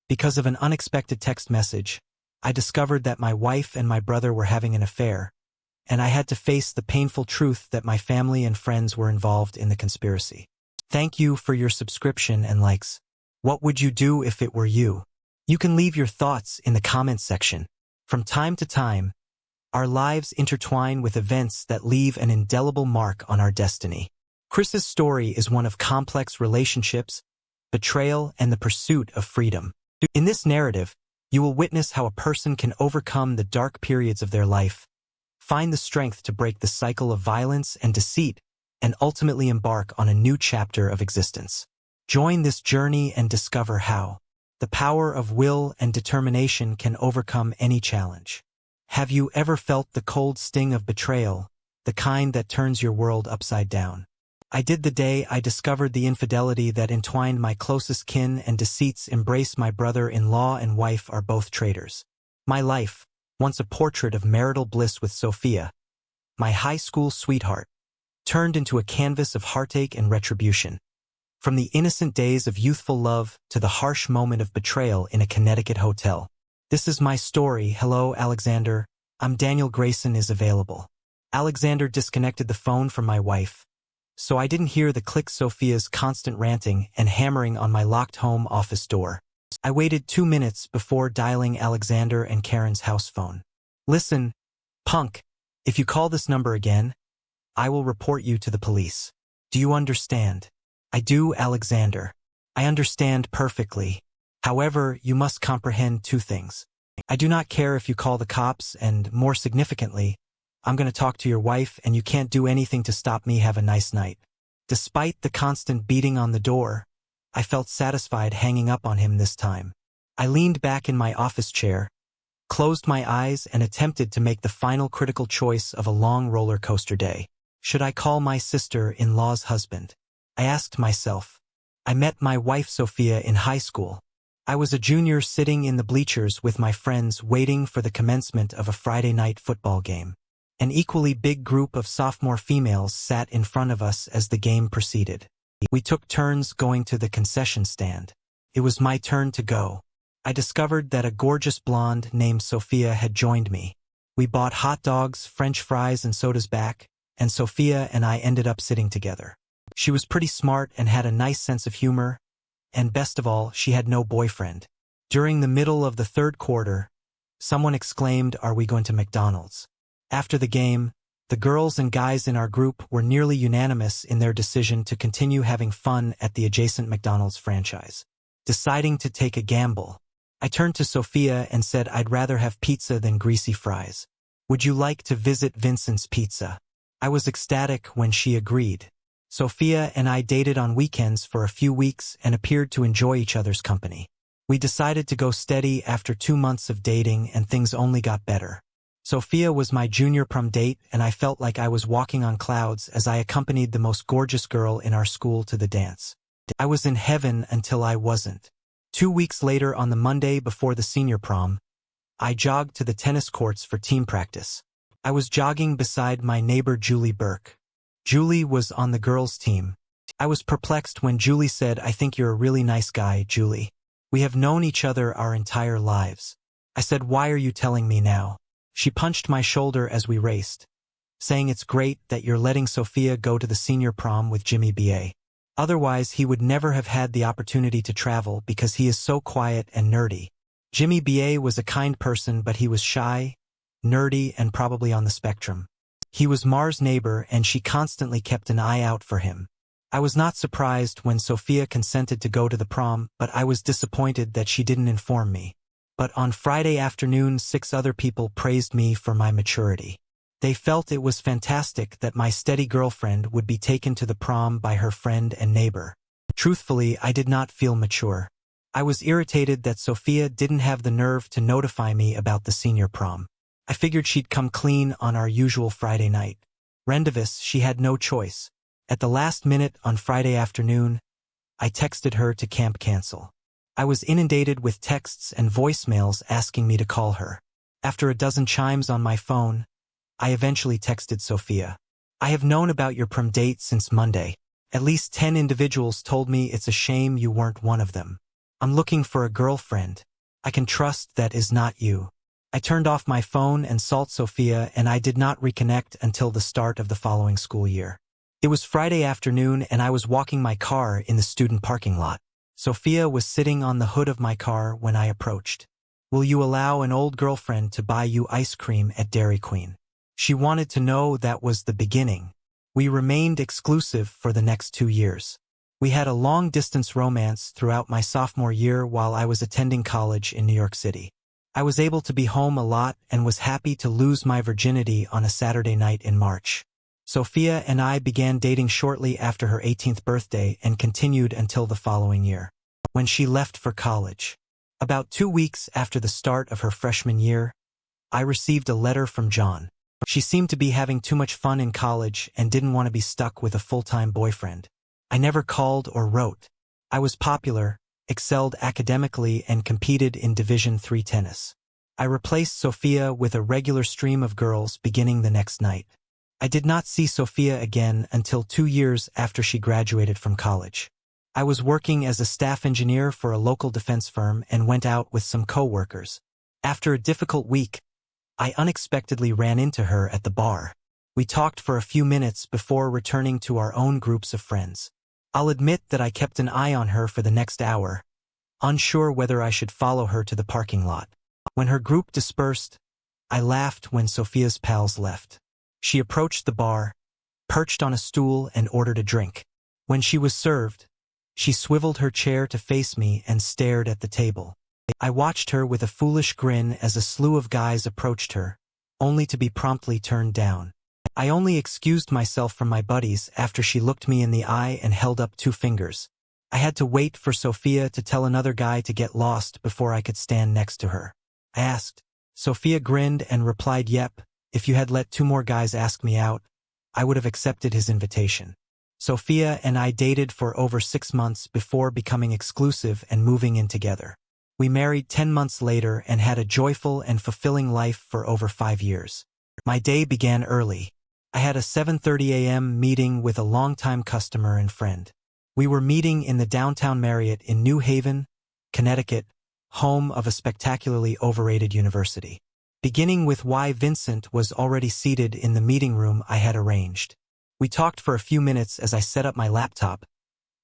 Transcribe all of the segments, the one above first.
Because of an unexpected text message, I discovered that my wife and my brother were having an affair, and I had to face the painful truth that my family and friends were involved in the conspiracy. Thank you for your subscription and likes. What would you do if it were you? You can leave your thoughts in the comments section. From time to time, our lives intertwine with events that leave an indelible mark on our destiny. Chris's story is one of complex relationships, betrayal, and the pursuit of freedom. In this narrative, you will witness how a person can overcome the dark periods of their life, find the strength to break the cycle of violence and deceit, and ultimately embark on a new chapter of existence. Join this journey and discover how the power of will and determination can overcome any challenge. Have you ever felt the cold sting of betrayal, the kind that turns your world upside down? I did the day I discovered the infidelity that entwined my closest kin and deceits embrace my brother-in-law and wife are both traitors. My life, once a portrait of marital bliss with Sophia, my high school sweetheart, turned into a canvas of heartache and retribution. From the innocent days of youthful love to the harsh moment of betrayal in a Connecticut hotel. This is my story. Hello, Alexander. I'm Daniel. Grayson is available. Alexander disconnected the phone from my wife, so I didn't hear the click Sophia's constant ranting and hammering on my locked home office door. I waited 2 minutes before dialing Alexander and Karen's house phone. Listen, punk, if you call this number again, I will report you to the police. Do you understand? I do, Alexander. I understand perfectly. However, you must comprehend 2 things. I do not care if you call the cops, and more significantly, I'm going to talk to your wife and you can't do anything to stop me. Have a nice night. Despite the constant beating on the door, I felt satisfied hanging up on him this time. I leaned back in my office chair, closed my eyes, and attempted to make the final critical choice of a long roller coaster day. Should I call my sister-in-law's husband? I asked myself. I met my wife Sophia in high school. I was a junior sitting in the bleachers with my friends waiting for the commencement of a Friday night football game. An equally big group of sophomore females sat in front of us as the game proceeded. We took turns going to the concession stand. It was my turn to go. I discovered that a gorgeous blonde named Sophia had joined me. We bought hot dogs, French fries, and sodas back, and Sophia and I ended up sitting together. She was pretty smart and had a nice sense of humor, and best of all, she had no boyfriend. During the middle of the third quarter, someone exclaimed, "Are we going to McDonald's?" After the game, the girls and guys in our group were nearly unanimous in their decision to continue having fun at the adjacent McDonald's franchise. Deciding to take a gamble, I turned to Sophia and said I'd rather have pizza than greasy fries. Would you like to visit Vincent's Pizza? I was ecstatic when she agreed. Sophia and I dated on weekends for a few weeks and appeared to enjoy each other's company. We decided to go steady after 2 months of dating, and things only got better. Sophia was my junior prom date, and I felt like I was walking on clouds as I accompanied the most gorgeous girl in our school to the dance. I was in heaven until I wasn't. 2 weeks later, on the Monday before the senior prom, I jogged to the tennis courts for team practice. I was jogging beside my neighbor Julie Burke. Julie was on the girls' team. I was perplexed when Julie said, "I think you're a really nice guy, Julie. We have known each other our entire lives." I said, "Why are you telling me now?" She punched my shoulder as we raced, saying, "It's great that you're letting Sophia go to the senior prom with Jimmy B.A. Otherwise, he would never have had the opportunity to travel because he is so quiet and nerdy." Jimmy B.A. was a kind person, but he was shy, nerdy, and probably on the spectrum. He was Mar's neighbor, and she constantly kept an eye out for him. I was not surprised when Sophia consented to go to the prom, but I was disappointed that she didn't inform me. But on Friday afternoon, 6 other people praised me for my maturity. They felt it was fantastic that my steady girlfriend would be taken to the prom by her friend and neighbor. Truthfully, I did not feel mature. I was irritated that Sophia didn't have the nerve to notify me about the senior prom. I figured she'd come clean on our usual Friday night. Rendezvous, she had no choice. At the last minute on Friday afternoon, I texted her to camp cancel. I was inundated with texts and voicemails asking me to call her. After a dozen chimes on my phone, I eventually texted Sophia. "I have known about your prom date since Monday. At least 10 individuals told me it's a shame you weren't one of them. I'm looking for a girlfriend. I can trust that is not you. I turned off my phone and sought Sophia, and I did not reconnect until the start of the following school year. It was Friday afternoon and I was walking my car in the student parking lot. Sophia was sitting on the hood of my car when I approached. Will you allow an old girlfriend to buy you ice cream at Dairy Queen? She wanted to know that was the beginning. We remained exclusive for the next 2 years. We had a long-distance romance throughout my sophomore year while I was attending college in New York City. I was able to be home a lot and was happy to lose my virginity on a Saturday night in March. Sophia and I began dating shortly after her 18th birthday and continued until the following year, when she left for college. About 2 weeks after the start of her freshman year, I received a letter from John. She seemed to be having too much fun in college and didn't want to be stuck with a full-time boyfriend. I never called or wrote. I was popular, excelled academically, and competed in Division III tennis. I replaced Sophia with a regular stream of girls beginning the next night. I did not see Sophia again until 2 years after she graduated from college. I was working as a staff engineer for a local defense firm and went out with some co-workers. After a difficult week, I unexpectedly ran into her at the bar. We talked for a few minutes before returning to our own groups of friends. I'll admit that I kept an eye on her for the next hour, unsure whether I should follow her to the parking lot. When her group dispersed, I laughed when Sophia's pals left. She approached the bar, perched on a stool, and ordered a drink. When she was served, she swiveled her chair to face me and stared at the table. I watched her with a foolish grin as a slew of guys approached her, only to be promptly turned down. I only excused myself from my buddies after she looked me in the eye and held up 2 fingers. I had to wait for Sophia to tell another guy to get lost before I could stand next to her. I asked. Sophia grinned and replied, "Yep, if you had let 2 more guys ask me out, I would have accepted his invitation." Sophia and I dated for over 6 months before becoming exclusive and moving in together. We married 10 months later and had a joyful and fulfilling life for over 5 years. My day began early. I had a 7:30 a.m. meeting with a longtime customer and friend. We were meeting in the downtown Marriott in New Haven, Connecticut, home of a spectacularly overrated university. Beginning with why Vincent was already seated in the meeting room I had arranged. We talked for a few minutes as I set up my laptop,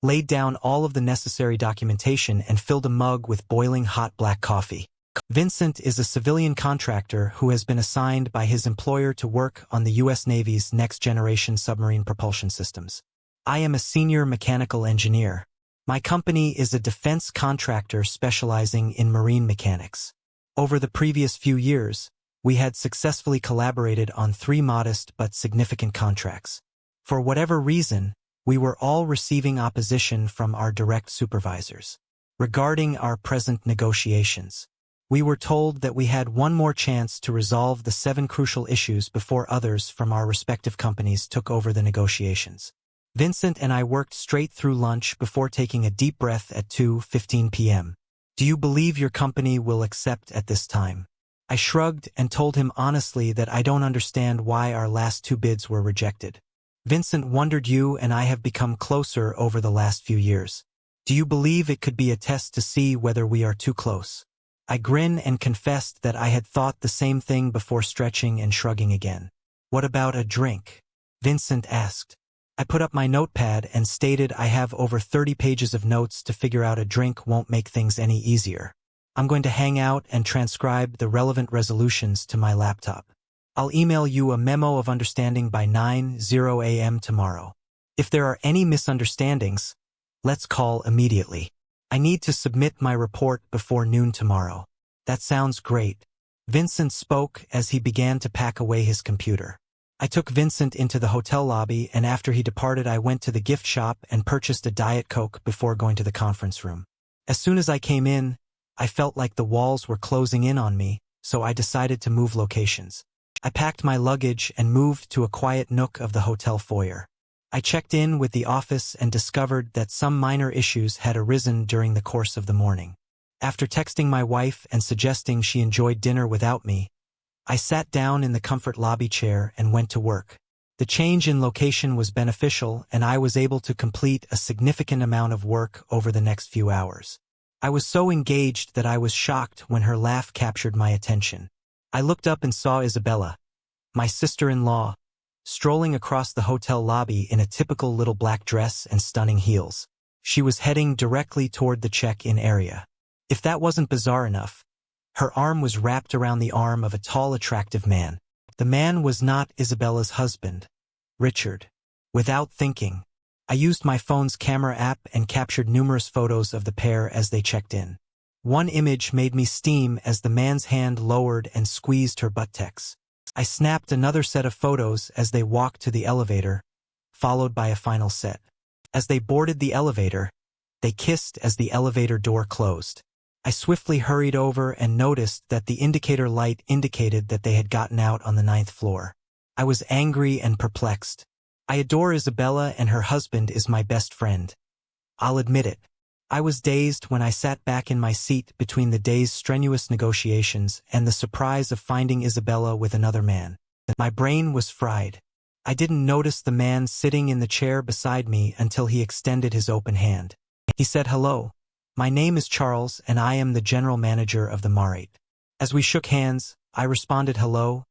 laid down all of the necessary documentation, and filled a mug with boiling hot black coffee. Vincent is a civilian contractor who has been assigned by his employer to work on the U.S. Navy's next-generation submarine propulsion systems. I am a senior mechanical engineer. My company is a defense contractor specializing in marine mechanics. Over the previous few years, we had successfully collaborated on 3 modest but significant contracts. For whatever reason, we were all receiving opposition from our direct supervisors. Regarding our present negotiations, we were told that we had one more chance to resolve the 7 crucial issues before others from our respective companies took over the negotiations. Vincent and I worked straight through lunch before taking a deep breath at 2:15 p.m. "Do you believe your company will accept at this time?" I shrugged and told him honestly that I don't understand why our last 2 bids were rejected. Vincent wondered, "You and I have become closer over the last few years. Do you believe it could be a test to see whether we are too close?" I grinned and confessed that I had thought the same thing before stretching and shrugging again. "What about a drink?" Vincent asked. I put up my notepad and stated I have over 30 pages of notes to figure out. A drink won't make things any easier. I'm going to hang out and transcribe the relevant resolutions to my laptop. I'll email you a memo of understanding by 9:00 a.m. tomorrow. If there are any misunderstandings, let's call immediately. I need to submit my report before noon tomorrow. That sounds great. Vincent spoke as he began to pack away his computer. I took Vincent into the hotel lobby, and after he departed I went to the gift shop and purchased a Diet Coke before going to the conference room. As soon as I came in, I felt like the walls were closing in on me, so I decided to move locations. I packed my luggage and moved to a quiet nook of the hotel foyer. I checked in with the office and discovered that some minor issues had arisen during the course of the morning. After texting my wife and suggesting she enjoyed dinner without me, I sat down in the comfort lobby chair and went to work. The change in location was beneficial, and I was able to complete a significant amount of work over the next few hours. I was so engaged that I was shocked when her laugh captured my attention. I looked up and saw Isabella, my sister-in-law, strolling across the hotel lobby in a typical little black dress and stunning heels. She was heading directly toward the check-in area. If that wasn't bizarre enough, her arm was wrapped around the arm of a tall, attractive man. The man was not Isabella's husband, Richard. Without thinking, I used my phone's camera app and captured numerous photos of the pair as they checked in. One image made me steam as the man's hand lowered and squeezed her buttocks. I snapped another set of photos as they walked to the elevator, followed by a final set. As they boarded the elevator, they kissed as the elevator door closed. I swiftly hurried over and noticed that the indicator light indicated that they had gotten out on the 9th floor. I was angry and perplexed. I adore Isabella and her husband is my best friend. I'll admit it. I was dazed when I sat back in my seat between the day's strenuous negotiations and the surprise of finding Isabella with another man. My brain was fried. I didn't notice the man sitting in the chair beside me until he extended his open hand. He said, "Hello. My name is Charles and I am the general manager of the Marital." As we shook hands, I responded, "Hello,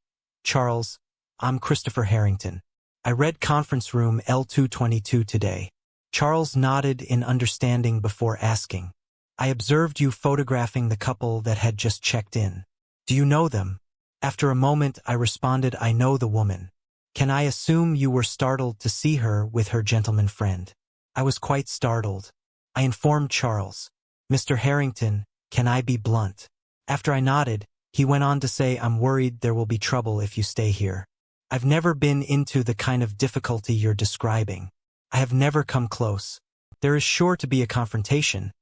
Charles. I'm Christopher Harrington. I read conference room L222 today." Charles nodded in understanding before asking, "I observed you photographing the couple that had just checked in. Do you know them?" After a moment, I responded, "I know the woman. Can I assume you were startled to see her with her gentleman friend?" I was quite startled. I informed Charles, "Mr. Harrington, can I be blunt?" After I nodded, he went on to say, "I'm worried there will be trouble if you stay here. I've never been into the kind of difficulty you're describing. I have never come close. There is sure to be a confrontation,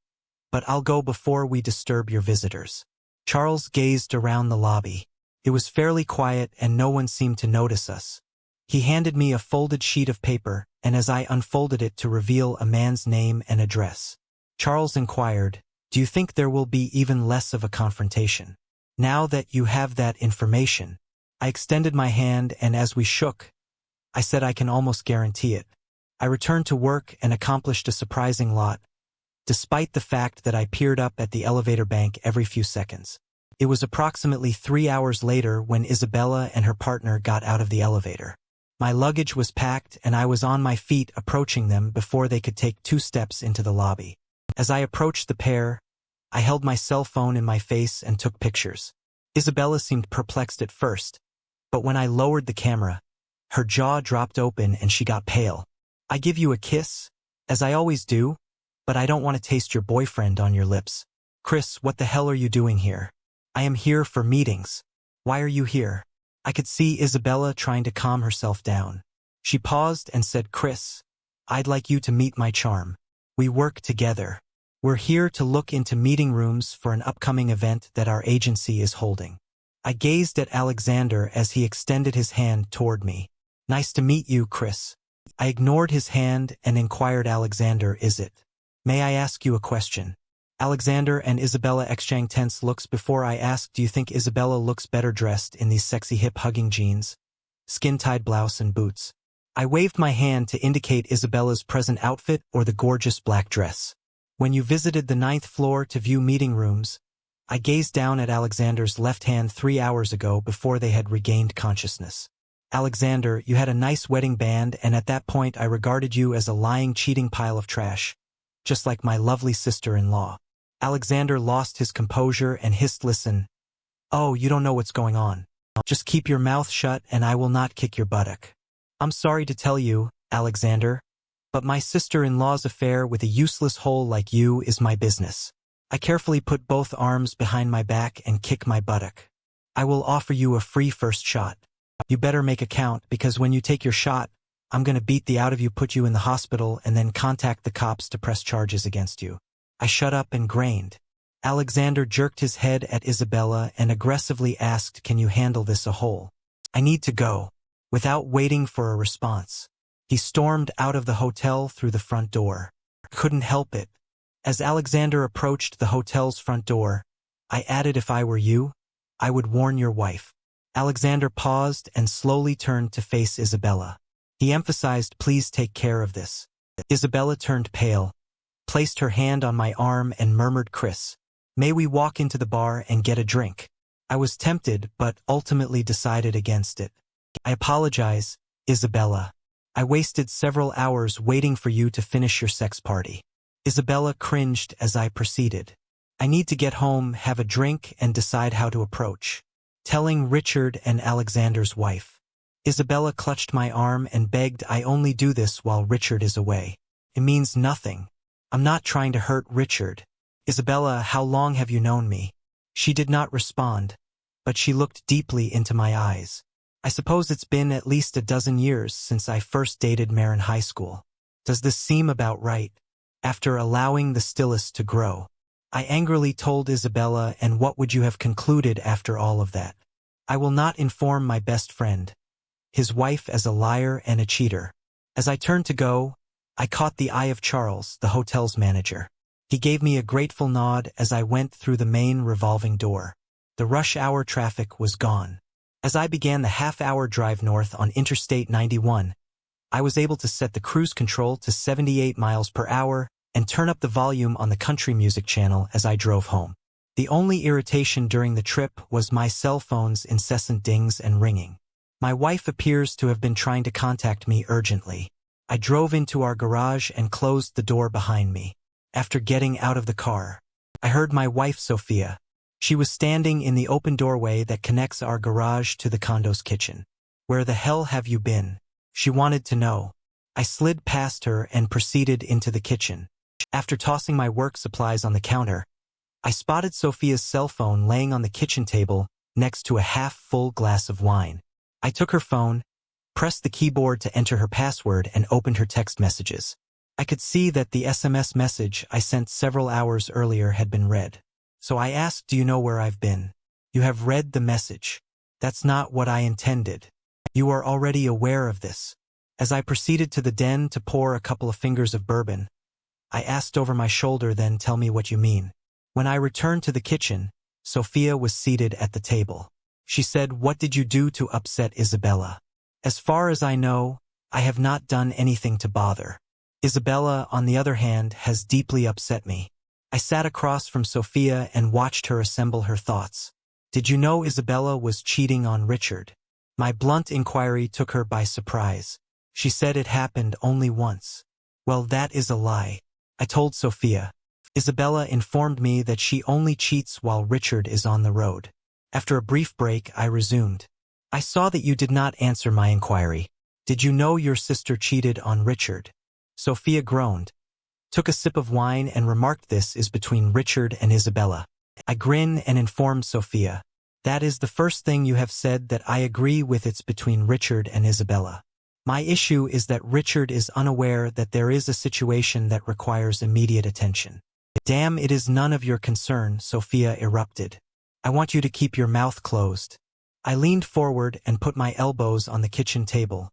but I'll go before we disturb your visitors." Charles gazed around the lobby. It was fairly quiet and no one seemed to notice us. He handed me a folded sheet of paper, and as I unfolded it to reveal a man's name and address, Charles inquired, "Do you think there will be even less of a confrontation?" "Now that you have that information," I extended my hand, and as we shook, I said, "I can almost guarantee it." I returned to work and accomplished a surprising lot, despite the fact that I peered up at the elevator bank every few seconds. It was approximately 3 hours later when Isabella and her partner got out of the elevator. My luggage was packed and I was on my feet approaching them before they could take 2 steps into the lobby. As I approached the pair, I held my cell phone in my face and took pictures. Isabella seemed perplexed at first, but when I lowered the camera, her jaw dropped open and she got pale. "I give you a kiss, as I always do, but I don't want to taste your boyfriend on your lips." "Chris, what the hell are you doing here?" "I am here for meetings." "Why are you here?" I could see Isabella trying to calm herself down. She paused and said, "Chris, I'd like you to meet my charm. We work together. We're here to look into meeting rooms for an upcoming event that our agency is holding." I gazed at Alexander as he extended his hand toward me. "Nice to meet you, Chris." I ignored his hand and inquired, "Alexander, is it? May I ask you a question?" Alexander and Isabella exchanged tense looks before I asked, "Do you think Isabella looks better dressed in these sexy hip-hugging jeans, skin-tied blouse and boots?" I waved my hand to indicate Isabella's present outfit or the gorgeous black dress. "When you visited the 9th floor to view meeting rooms, I gazed down at Alexander's left hand 3 hours ago before they had regained consciousness. Alexander, you had a nice wedding band, and at that point I regarded you as a lying, cheating pile of trash, just like my lovely sister-in-law." Alexander lost his composure and hissed, "Listen. Oh, you don't know what's going on. Just keep your mouth shut and I will not kick your buttock. I'm sorry to tell you, Alexander, but my sister-in-law's affair with a useless hole like you is my business. I carefully put both arms behind my back and kick my buttock. I will offer you a free first shot. You better make a count, because when you take your shot, I'm gonna beat the out of you, put you in the hospital, and then contact the cops to press charges against you." I shut up and grained. Alexander jerked his head at Isabella and aggressively asked, "Can you handle this a hole? I need to go." Without waiting for a response, he stormed out of the hotel through the front door. I couldn't help it. As Alexander approached the hotel's front door, I added, "If I were you, I would warn your wife." Alexander paused and slowly turned to face Isabella. He emphasized, "Please take care of this." Isabella turned pale, placed her hand on my arm and murmured, "Chris, may we walk into the bar and get a drink?" I was tempted, but ultimately decided against it. "I apologize, Isabella. I wasted several hours waiting for you to finish your sex party." Isabella cringed as I proceeded. "I need to get home, have a drink, and decide how to approach telling Richard and Alexander's wife." Isabella clutched my arm and begged, "I only do this while Richard is away. It means nothing. I'm not trying to hurt Richard." "Isabella, how long have you known me?" She did not respond, but she looked deeply into my eyes. "I suppose it's been at least a dozen years since I first dated Mare in high school. Does this seem about right?" After allowing the stillness to grow, I angrily told Isabella, "And what would you have concluded after all of that?" "I will not inform my best friend, his wife, as a liar and a cheater." As I turned to go, I caught the eye of Charles, the hotel's manager. He gave me a grateful nod as I went through the main revolving door. The rush hour traffic was gone. As I began the half-hour drive north on Interstate 91, I was able to set the cruise control to 78 miles per hour and turn up the volume on the country music channel as I drove home. The only irritation during the trip was my cell phone's incessant dings and ringing. My wife appears to have been trying to contact me urgently. I drove into our garage and closed the door behind me. After getting out of the car, I heard my wife, Sophia. She was standing in the open doorway that connects our garage to the condo's kitchen. "Where the hell have you been?" she wanted to know. I slid past her and proceeded into the kitchen. After tossing my work supplies on the counter, I spotted Sophia's cell phone laying on the kitchen table next to a half-full glass of wine. I took her phone, pressed the keyboard to enter her password, and opened her text messages. I could see that the SMS message I sent several hours earlier had been read. So I asked, "Do you know where I've been?" "You have read the message." "That's not what I intended. You are already aware of this." As I proceeded to the den to pour a couple of fingers of bourbon, I asked over my shoulder, "Then tell me what you mean." When I returned to the kitchen, Sophia was seated at the table. She said, "What did you do to upset Isabella?" "As far as I know, I have not done anything to bother. Isabella, on the other hand, has deeply upset me." I sat across from Sophia and watched her assemble her thoughts. "Did you know Isabella was cheating on Richard?" My blunt inquiry took her by surprise. She said it happened only once. "Well, that is a lie," I told Sophia. "Isabella informed me that she only cheats while Richard is on the road." After a brief break, I resumed. "I saw that you did not answer my inquiry. Did you know your sister cheated on Richard?" Sophia groaned, took a sip of wine, and remarked, "This is between Richard and Isabella." I grinned and informed Sophia, "That is the first thing you have said that I agree with. It's between Richard and Isabella. My issue is that Richard is unaware that there is a situation that requires immediate attention." "Damn, it is none of your concern," Sophia erupted. "I want you to keep your mouth closed." I leaned forward and put my elbows on the kitchen table,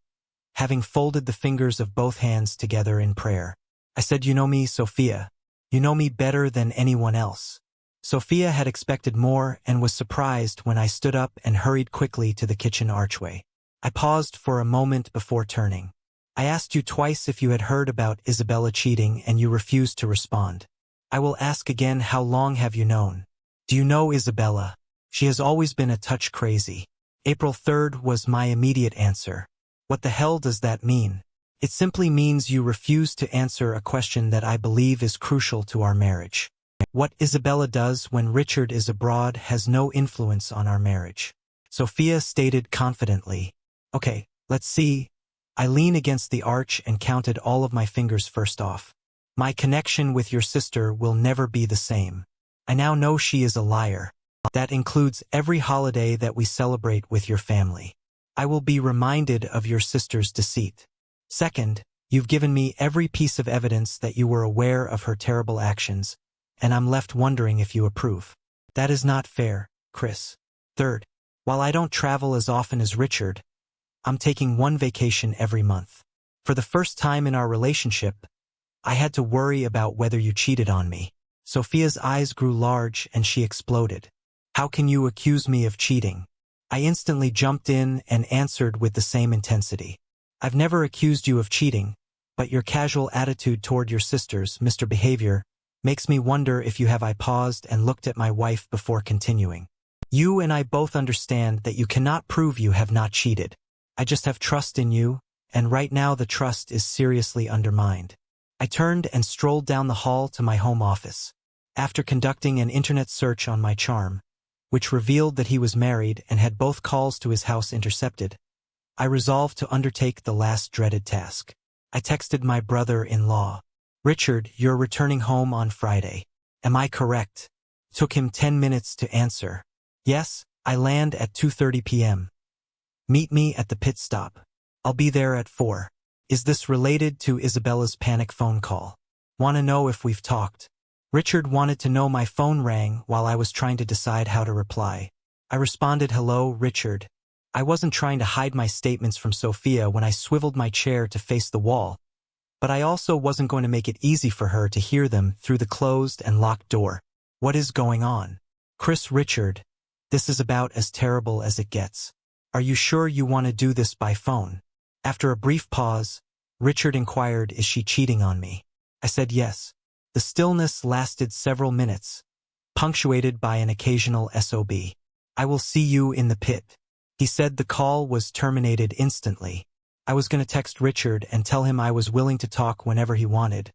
having folded the fingers of both hands together in prayer. I said, "You know me, Sophia. You know me better than anyone else." Sophia had expected more and was surprised when I stood up and hurried quickly to the kitchen archway. I paused for a moment before turning. "I asked you twice if you had heard about Isabella cheating, and you refused to respond. I will ask again, how long have you known? Do you know Isabella? She has always been a touch crazy." April 3rd was my immediate answer. "What the hell does that mean?" "It simply means you refuse to answer a question that I believe is crucial to our marriage. What Isabella does when Richard is abroad has no influence on our marriage," Sophia stated confidently. "Okay, let's see." I leaned against the arch and counted all of my fingers. "First off, my connection with your sister will never be the same. I now know she is a liar. That includes every holiday that we celebrate with your family. I will be reminded of your sister's deceit. Second, you've given me every piece of evidence that you were aware of her terrible actions, and I'm left wondering if you approve. That is not fair, Chris. Third, while I don't travel as often as Richard, I'm taking one vacation every month. For the first time in our relationship, I had to worry about whether you cheated on me." Sophia's eyes grew large and she exploded. "How can you accuse me of cheating?" I instantly jumped in and answered with the same intensity. "I've never accused you of cheating. but your casual attitude toward your sisters, Mr. Behavior, makes me wonder if you have. I paused and looked at my wife before continuing. You and I both understand that you cannot prove you have not cheated. I just have trust in you, and right now the trust is seriously undermined. I turned and strolled down the hall to my home office. After conducting an internet search on my charm, which revealed that he was married and had both calls to his house intercepted, I resolved to undertake the last dreaded task. I texted my brother-in-law. Richard, you're returning home on Friday. Am I correct? Took him 10 minutes to answer. Yes, I land at 2:30 p.m. Meet me at the pit stop. I'll be there at 4. Is this related to Isabella's panic phone call? Wanna know if we've talked? Richard wanted to know. My phone rang while I was trying to decide how to reply. I responded, hello, Richard. I wasn't trying to hide my statements from Sophia when I swiveled my chair to face the wall, but I also wasn't going to make it easy for her to hear them through the closed and locked door. What is going on? Chris, Richard, this is about as terrible as it gets. Are you sure you want to do this by phone? After a brief pause, Richard inquired, is she cheating on me? I said yes. The stillness lasted several minutes, punctuated by an occasional SOB. I will see you in the pit. He said. The call was terminated instantly. I was going to text Richard and tell him I was willing to talk whenever he wanted,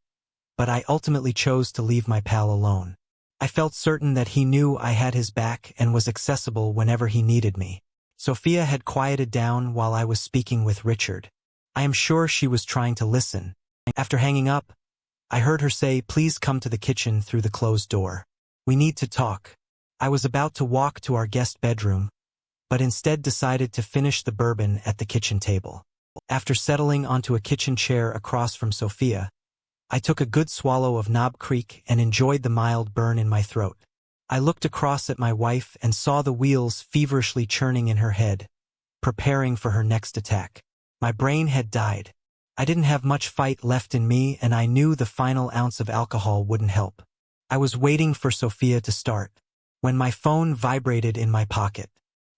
but I ultimately chose to leave my pal alone. I felt certain that he knew I had his back and was accessible whenever he needed me. Sophia had quieted down while I was speaking with Richard. I am sure she was trying to listen. After hanging up, I heard her say, please come to the kitchen through the closed door. We need to talk. I was about to walk to our guest bedroom, but instead decided to finish the bourbon at the kitchen table. After settling onto a kitchen chair across from Sophia, I took a good swallow of Knob Creek and enjoyed the mild burn in my throat. I looked across at my wife and saw the wheels feverishly churning in her head, preparing for her next attack. My brain had died. I didn't have much fight left in me, and I knew the final ounce of alcohol wouldn't help. I was waiting for Sophia to start, when my phone vibrated in my pocket.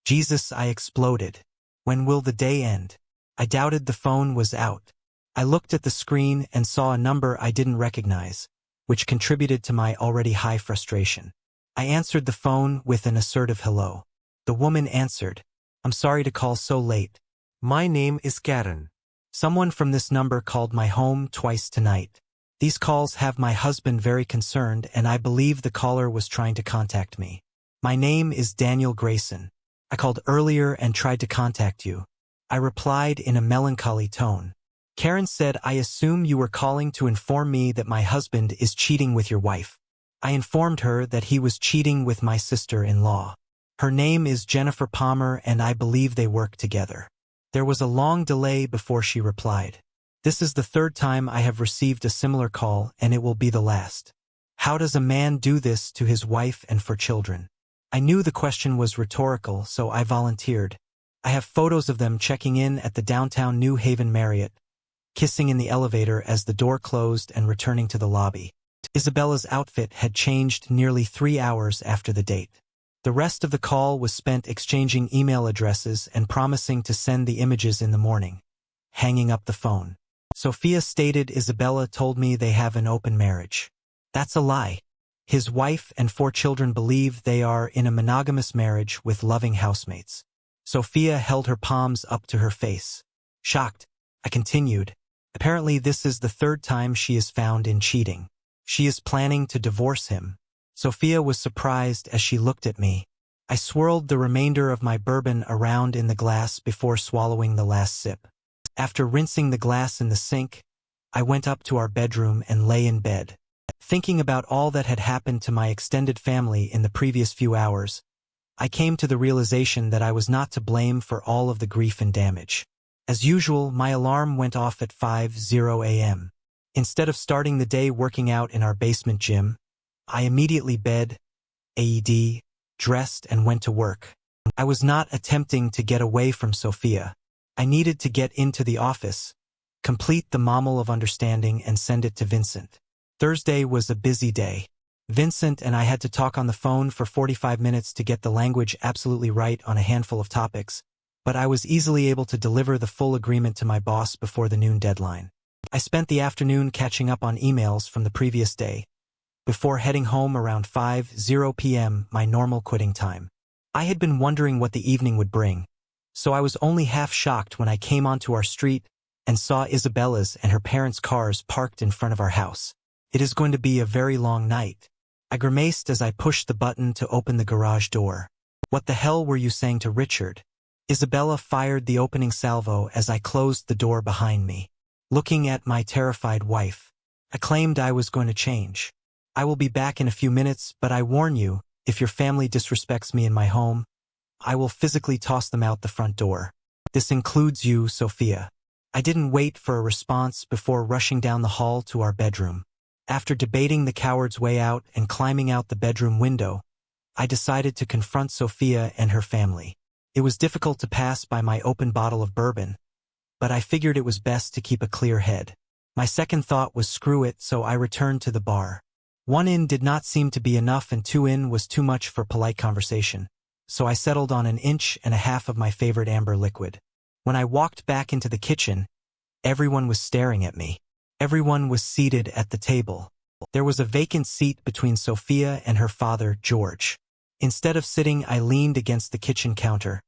Jesus, I exploded. When will the day end? I doubted the phone was out. I looked at the screen and saw a number I didn't recognize, which contributed to my already high frustration. I answered the phone with an assertive hello. The woman answered, I'm sorry to call so late. My name is Karen. Someone from this number called my home twice tonight. These calls have my husband very concerned, and I believe the caller was trying to contact me. My name is Daniel Grayson. I called earlier and tried to contact you. I replied in a melancholy tone. Karen said, I assume you were calling to inform me that my husband is cheating with your wife. I informed her that he was cheating with my sister-in-law. Her name is Jennifer Palmer, and I believe they work together. There was a long delay before she replied. This is the third time I have received a similar call, and it will be the last. How does a man do this to his wife and for children? I knew the question was rhetorical, so I volunteered. I have photos of them checking in at the downtown New Haven Marriott, kissing in the elevator as the door closed and returning to the lobby. Isabella's outfit had changed nearly 3 hours after the date. The rest of the call was spent exchanging email addresses and promising to send the images in the morning. Hanging up the phone. Sophia stated Isabella told me they have an open marriage. That's a lie. His wife and 4 children believe they are in a monogamous marriage with loving housemates. Sophia held her palms up to her face. Shocked, I continued. Apparently this is the 3rd time she is found in cheating. She is planning to divorce him. Sophia was surprised as she looked at me. I swirled the remainder of my bourbon around in the glass before swallowing the last sip. After rinsing the glass in the sink, I went up to our bedroom and lay in bed. Thinking about all that had happened to my extended family in the previous few hours, I came to the realization that I was not to blame for all of the grief and damage. As usual, my alarm went off at 5:00 a.m. Instead of starting the day working out in our basement gym, I immediately AED, dressed and went to work. I was not attempting to get away from Sophia. I needed to get into the office, complete the model of understanding and send it to Vincent. Thursday was a busy day. Vincent and I had to talk on the phone for 45 minutes to get the language absolutely right on a handful of topics, but I was easily able to deliver the full agreement to my boss before the noon deadline. I spent the afternoon catching up on emails from the previous day, before heading home around 5:00 p.m., my normal quitting time. I had been wondering what the evening would bring, so I was only half shocked when I came onto our street and saw Isabella's and her parents' cars parked in front of our house. It is going to be a very long night. I grimaced as I pushed the button to open the garage door. What the hell were you saying to Richard? Isabella fired the opening salvo as I closed the door behind me. Looking at my terrified wife, I claimed I was going to change. I will be back in a few minutes, but I warn you, if your family disrespects me in my home, I will physically toss them out the front door. This includes you, Sophia. I didn't wait for a response before rushing down the hall to our bedroom. After debating the coward's way out and climbing out the bedroom window, I decided to confront Sophia and her family. It was difficult to pass by my open bottle of bourbon, but I figured it was best to keep a clear head. My second thought was screw it, so I returned to the bar. 1 in did not seem to be enough and 2 in was too much for polite conversation, so I settled on 1.5 inches of my favorite amber liquid. When I walked back into the kitchen, everyone was staring at me. Everyone was seated at the table. There was a vacant seat between Sophia and her father, George. Instead of sitting, I leaned against the kitchen counter,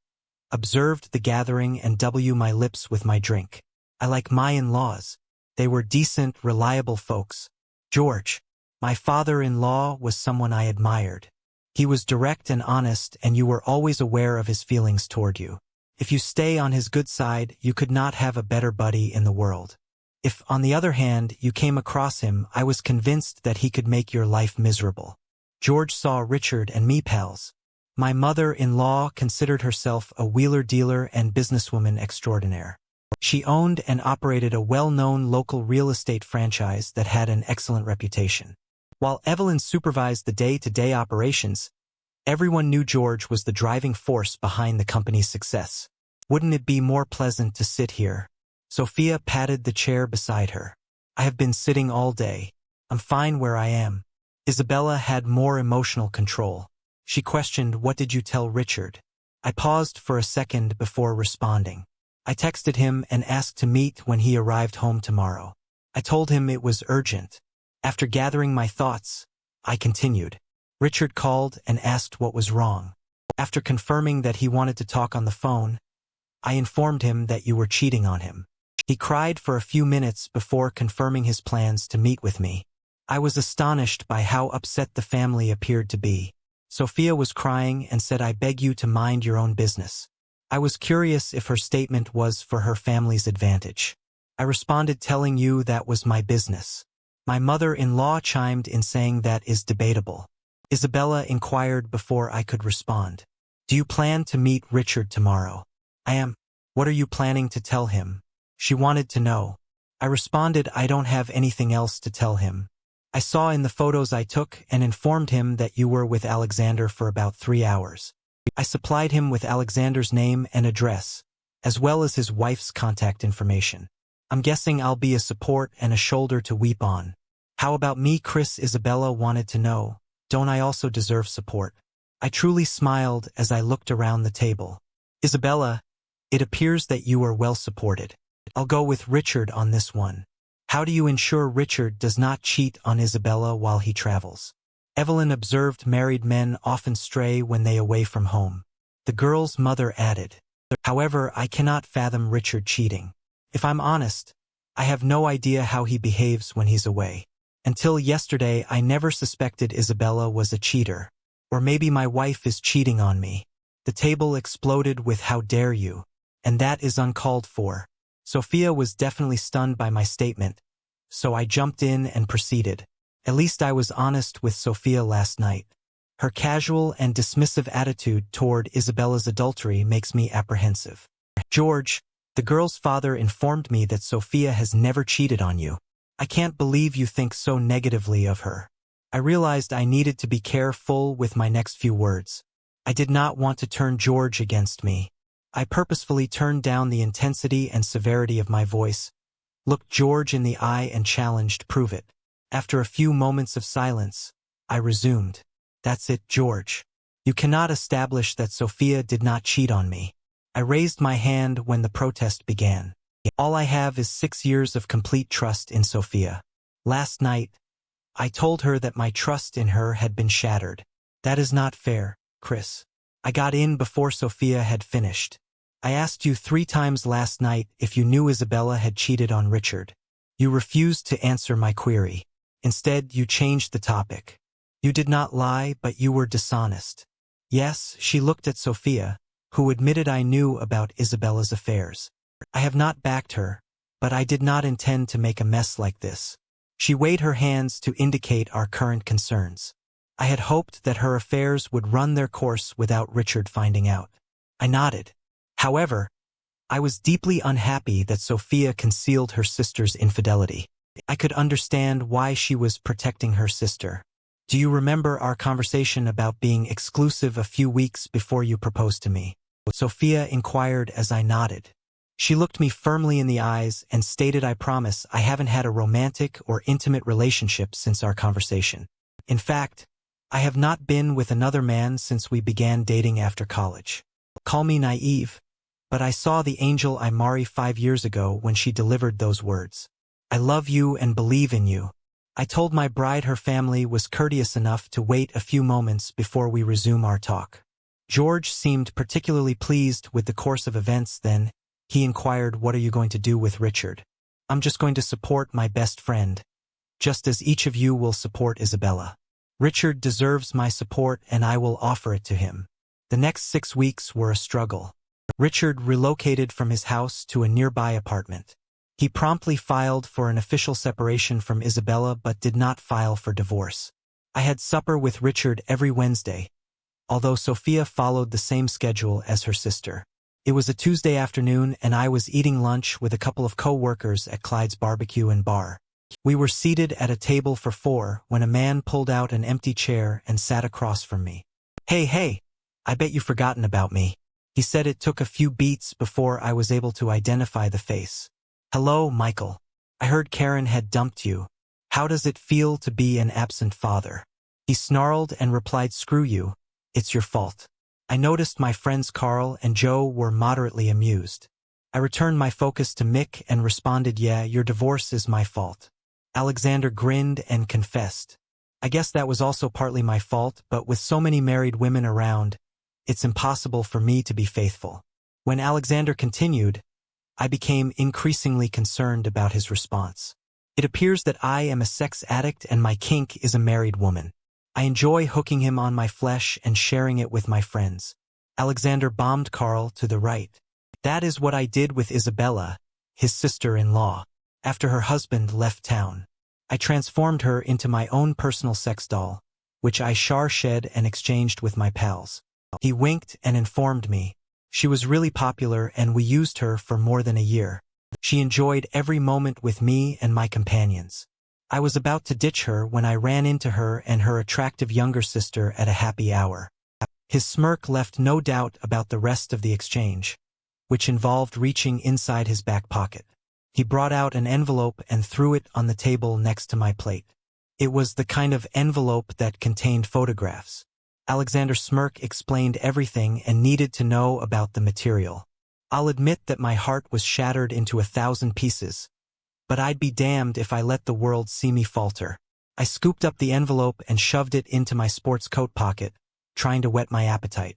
observed the gathering and my lips with my drink. I like my in-laws. They were decent, reliable folks. George, my father-in-law, was someone I admired. He was direct and honest, and you were always aware of his feelings toward you. If you stay on his good side, you could not have a better buddy in the world. If, on the other hand, you came across him, I was convinced that he could make your life miserable. George saw Richard and me pals. My mother-in-law considered herself a wheeler-dealer and businesswoman extraordinaire. She owned and operated a well-known local real estate franchise that had an excellent reputation. While Evelyn supervised the day-to-day operations, everyone knew George was the driving force behind the company's success. Wouldn't it be more pleasant to sit here? Sophia patted the chair beside her. I have been sitting all day. I'm fine where I am. Isabella had more emotional control. She questioned, "What did you tell Richard?" I paused for a second before responding. I texted him and asked to meet when he arrived home tomorrow. I told him it was urgent. After gathering my thoughts, I continued. Richard called and asked what was wrong. After confirming that he wanted to talk on the phone, I informed him that you were cheating on him. He cried for a few minutes before confirming his plans to meet with me. I was astonished by how upset the family appeared to be. Sophia was crying and said, "I beg you to mind your own business." I was curious if her statement was for her family's advantage. I responded telling you that was my business. My mother-in-law chimed in saying that is debatable. Isabella inquired before I could respond. Do you plan to meet Richard tomorrow? I am. What are you planning to tell him? She wanted to know. I responded I don't have anything else to tell him. I saw in the photos I took and informed him that you were with Alexander for about 3 hours. I supplied him with Alexander's name and address, as well as his wife's contact information. I'm guessing I'll be a support and a shoulder to weep on. How about me, Chris? Isabella wanted to know. Don't I also deserve support? I truly smiled as I looked around the table. Isabella, it appears that you are well supported. I'll go with Richard on this one. How do you ensure Richard does not cheat on Isabella while he travels? Evelyn observed married men often stray when they away from home. The girl's mother added. However, I cannot fathom Richard cheating. If I'm honest, I have no idea how he behaves when he's away. Until yesterday, I never suspected Isabella was a cheater. Or maybe my wife is cheating on me. The table exploded with "How dare you?" And that is uncalled for. Sophia was definitely stunned by my statement, so I jumped in and proceeded. At least I was honest with Sophia last night. Her casual and dismissive attitude toward Isabella's adultery makes me apprehensive. George, the girl's father informed me that Sophia has never cheated on you. I can't believe you think so negatively of her. I realized I needed to be careful with my next few words. I did not want to turn George against me. I purposefully turned down the intensity and severity of my voice, looked George in the eye and challenged, "Prove it." After a few moments of silence, I resumed. That's it, George. You cannot establish that Sophia did not cheat on me. I raised my hand when the protest began. All I have is 6 years of complete trust in Sophia. Last night, I told her that my trust in her had been shattered. That is not fair, Chris. I got in before Sophia had finished. I asked you 3 times last night if you knew Isabella had cheated on Richard. You refused to answer my query. Instead, you changed the topic. You did not lie, but you were dishonest. Yes, she looked at Sophia, who admitted I knew about Isabella's affairs. I have not backed her, but I did not intend to make a mess like this. She waved her hands to indicate our current concerns. I had hoped that her affairs would run their course without Richard finding out. I nodded. However, I was deeply unhappy that Sophia concealed her sister's infidelity. I could understand why she was protecting her sister. Do you remember our conversation about being exclusive a few weeks before you proposed to me? Sophia inquired as I nodded. She looked me firmly in the eyes and stated, I promise I haven't had a romantic or intimate relationship since our conversation. In fact, I have not been with another man since we began dating after college. Call me naive, but I saw the angel I married 5 years ago when she delivered those words. I love you and believe in you. I told my bride her family was courteous enough to wait a few moments before we resume our talk. George seemed particularly pleased with the course of events then. He inquired, what are you going to do with Richard? I'm just going to support my best friend, just as each of you will support Isabella. Richard deserves my support and I will offer it to him. The next 6 weeks were a struggle. Richard relocated from his house to a nearby apartment. He promptly filed for an official separation from Isabella but did not file for divorce. I had supper with Richard every Wednesday, although Sophia followed the same schedule as her sister. It was a Tuesday afternoon and I was eating lunch with a couple of co-workers at Clyde's Barbecue and Bar. We were seated at a table for 4 when a man pulled out an empty chair and sat across from me. Hey, I bet you've forgotten about me. He said. It took a few beats before I was able to identify the face. Hello, Michael. I heard Karen had dumped you. How does it feel to be an absent father? He snarled and replied, screw you. It's your fault. I noticed my friends Carl and Joe were moderately amused. I returned my focus to Mick and responded, yeah, your divorce is my fault. Alexander grinned and confessed. I guess that was also partly my fault, but with so many married women around, it's impossible for me to be faithful. When Alexander continued, I became increasingly concerned about his response. It appears that I am a sex addict and my kink is a married woman. I enjoy hooking him on my flesh and sharing it with my friends. Alexander bombed Carl to the right. That is what I did with Isabella, his sister-in-law. After her husband left town, I transformed her into my own personal sex doll, which I shed and exchanged with my pals. He winked and informed me. She was really popular and we used her for more than a year. She enjoyed every moment with me and my companions. I was about to ditch her when I ran into her and her attractive younger sister at a happy hour. His smirk left no doubt about the rest of the exchange, which involved reaching inside his back pocket. He brought out an envelope and threw it on the table next to my plate. It was the kind of envelope that contained photographs. Alexander's smirk explained everything and needed to know about the material. I'll admit that my heart was shattered into 1,000 pieces, but I'd be damned if I let the world see me falter. I scooped up the envelope and shoved it into my sports coat pocket, trying to whet my appetite.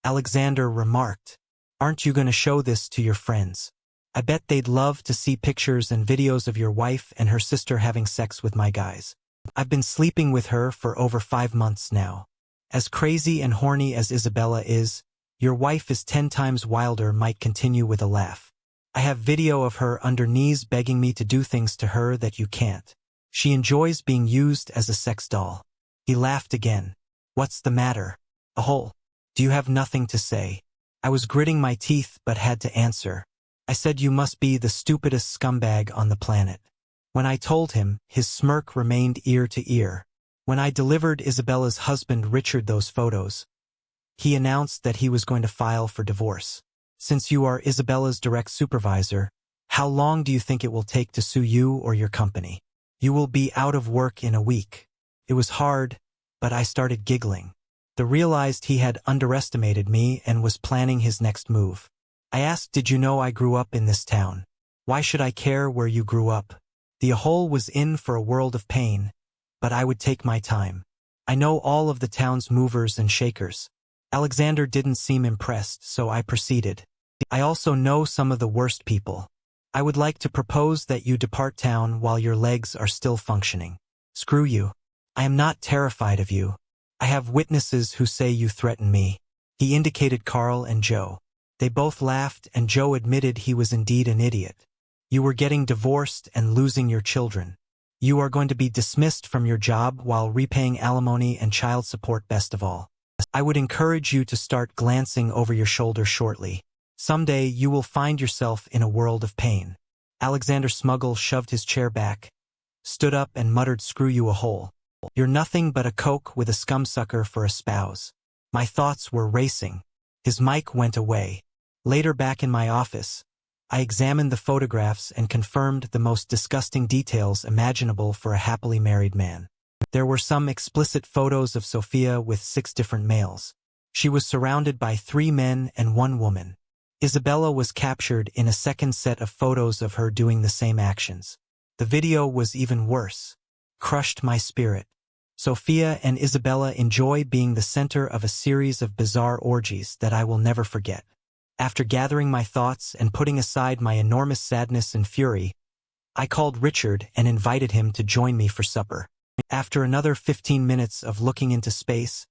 Alexander remarked, aren't you going to show this to your friends? I bet they'd love to see pictures and videos of your wife and her sister having sex with my guys. I've been sleeping with her for over 5 months now. As crazy and horny as Isabella is, your wife is 10 times wilder. Might continue with a laugh. I have video of her on her knees begging me to do things to her that you can't. She enjoys being used as a sex doll. He laughed again. What's the matter? A hole. Do you have nothing to say? I was gritting my teeth but had to answer. I said you must be the stupidest scumbag on the planet. When I told him, his smirk remained ear to ear. When I delivered Isabella's husband Richard those photos, he announced that he was going to file for divorce. Since you are Isabella's direct supervisor, how long do you think it will take to sue you or your company? You will be out of work in a week. It was hard, but I started giggling. I realized he had underestimated me and was planning his next move. I asked, did you know I grew up in this town? Why should I care where you grew up? The Ahole was in for a world of pain, but I would take my time. I know all of the town's movers and shakers. Alexander didn't seem impressed, so I proceeded. I also know some of the worst people. I would like to propose that you depart town while your legs are still functioning. Screw you. I am not terrified of you. I have witnesses who say you threaten me. He indicated Carl and Joe. They both laughed, and Joe admitted he was indeed an idiot. You were getting divorced and losing your children. You are going to be dismissed from your job while repaying alimony and child support best of all. I would encourage you to start glancing over your shoulder shortly. Someday you will find yourself in a world of pain. Alexander Smuggle shoved his chair back, stood up and muttered, "Screw you, Ahole. You're nothing but a coke with a scumsucker for a spouse." My thoughts were racing. His mic went away. Later, back in my office, I examined the photographs and confirmed the most disgusting details imaginable for a happily married man. There were some explicit photos of Sophia with 6 different males. She was surrounded by 3 men and 1 woman. Isabella was captured in a second set of photos of her doing the same actions. The video was even worse. Crushed my spirit. Sophia and Isabella enjoy being the center of a series of bizarre orgies that I will never forget. After gathering my thoughts and putting aside my enormous sadness and fury, I called Richard and invited him to join me for supper. After another 15 minutes of looking into space,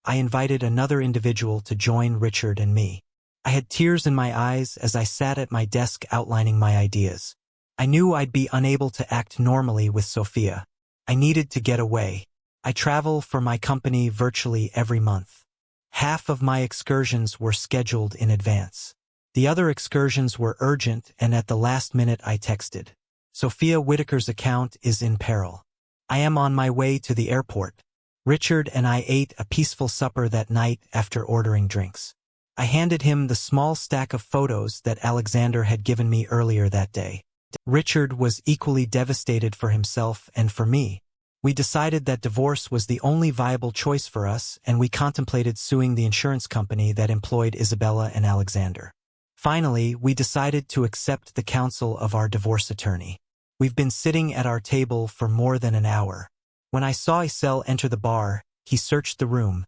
I invited another individual to join Richard and me. I had tears in my eyes as I sat at my desk outlining my ideas. I knew I'd be unable to act normally with Sophia. I needed to get away. I travel for my company virtually every month. Half of my excursions were scheduled in advance. The other excursions were urgent, and at the last minute I texted, "Sophia Whitaker's account is in peril. I am on my way to the airport." Richard and I ate a peaceful supper that night after ordering drinks. I handed him the small stack of photos that Alexander had given me earlier that day. Richard was equally devastated for himself and for me. We decided that divorce was the only viable choice for us, and we contemplated suing the insurance company that employed Isabella and Alexander. Finally, we decided to accept the counsel of our divorce attorney. We've been sitting at our table for more than an hour. When I saw Isel enter the bar, he searched the room,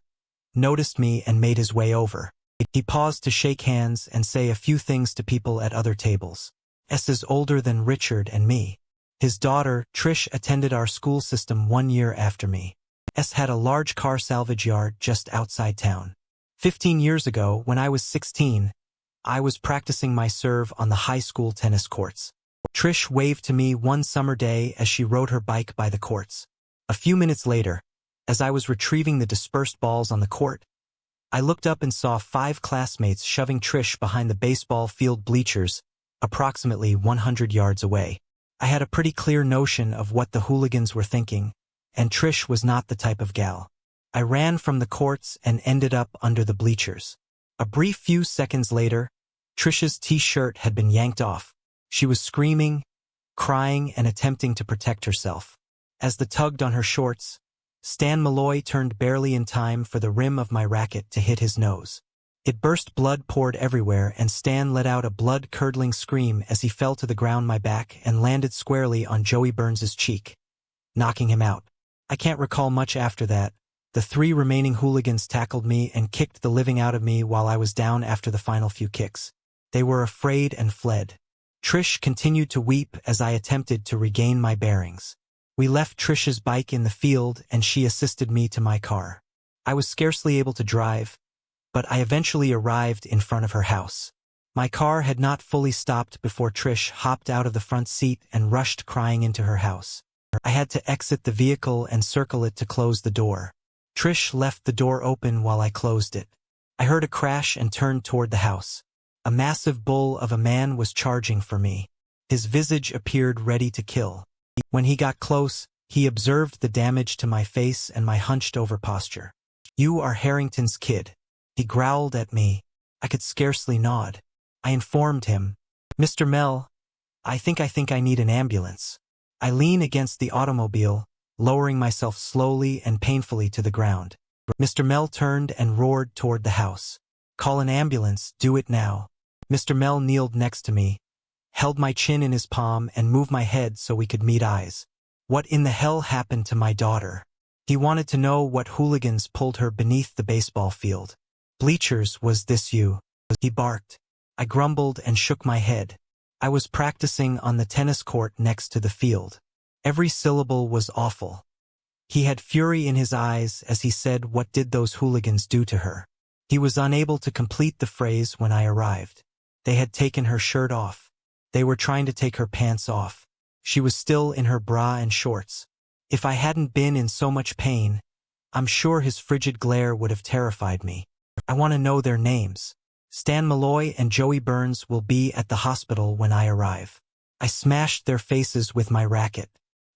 noticed me, and made his way over. He paused to shake hands and say a few things to people at other tables. S is older than Richard and me. His daughter, Trish, attended our school system 1 year after me. S had a large car salvage yard just outside town. 15 years ago, when I was 16, I was practicing my serve on the high school tennis courts. Trish waved to me one summer day as she rode her bike by the courts. A few minutes later, as I was retrieving the dispersed balls on the court, I looked up and saw 5 classmates shoving Trish behind the baseball field bleachers, approximately 100 yards away. I had a pretty clear notion of what the hooligans were thinking, and Trish was not the type of gal. I ran from the courts and ended up under the bleachers. A brief few seconds later, Trish's t-shirt had been yanked off. She was screaming, crying, and attempting to protect herself. As the tugged on her shorts, Stan Malloy turned barely in time for the rim of my racket to hit his nose. It burst, blood poured everywhere, and Stan let out a blood-curdling scream as he fell to the ground my back and landed squarely on Joey Burns's cheek, knocking him out. I can't recall much after that. The 3 remaining hooligans tackled me and kicked the living out of me while I was down after the final few kicks. They were afraid and fled. Trish continued to weep as I attempted to regain my bearings. We left Trish's bike in the field and she assisted me to my car. I was scarcely able to drive, but I eventually arrived in front of her house. My car had not fully stopped before Trish hopped out of the front seat and rushed crying into her house. I had to exit the vehicle and circle it to close the door. Trish left the door open while I closed it. I heard a crash and turned toward the house. A massive bull of a man was charging for me. His visage appeared ready to kill. When he got close, he observed the damage to my face and my hunched-over posture. "You are Harrington's kid," he growled at me. I could scarcely nod. I informed him, "Mr. Mell, I think I need an ambulance." I lean against the automobile, lowering myself slowly and painfully to the ground. Mr. Mell turned and roared toward the house. "Call an ambulance, do it now." Mr. Mell kneeled next to me, held my chin in his palm and moved my head so we could meet eyes. What in the hell happened to my daughter? He wanted to know what hooligans pulled her beneath the baseball field. Bleachers, was this you? He barked. I grumbled and shook my head. I was practicing on the tennis court next to the field. Every syllable was awful. He had fury in his eyes as he said, "What did those hooligans do to her?" He was unable to complete the phrase when I arrived. They had taken her shirt off. They were trying to take her pants off. She was still in her bra and shorts. If I hadn't been in so much pain, I'm sure his frigid glare would have terrified me. I want to know their names. Stan Malloy and Joey Burns will be at the hospital when I arrive. I smashed their faces with my racket.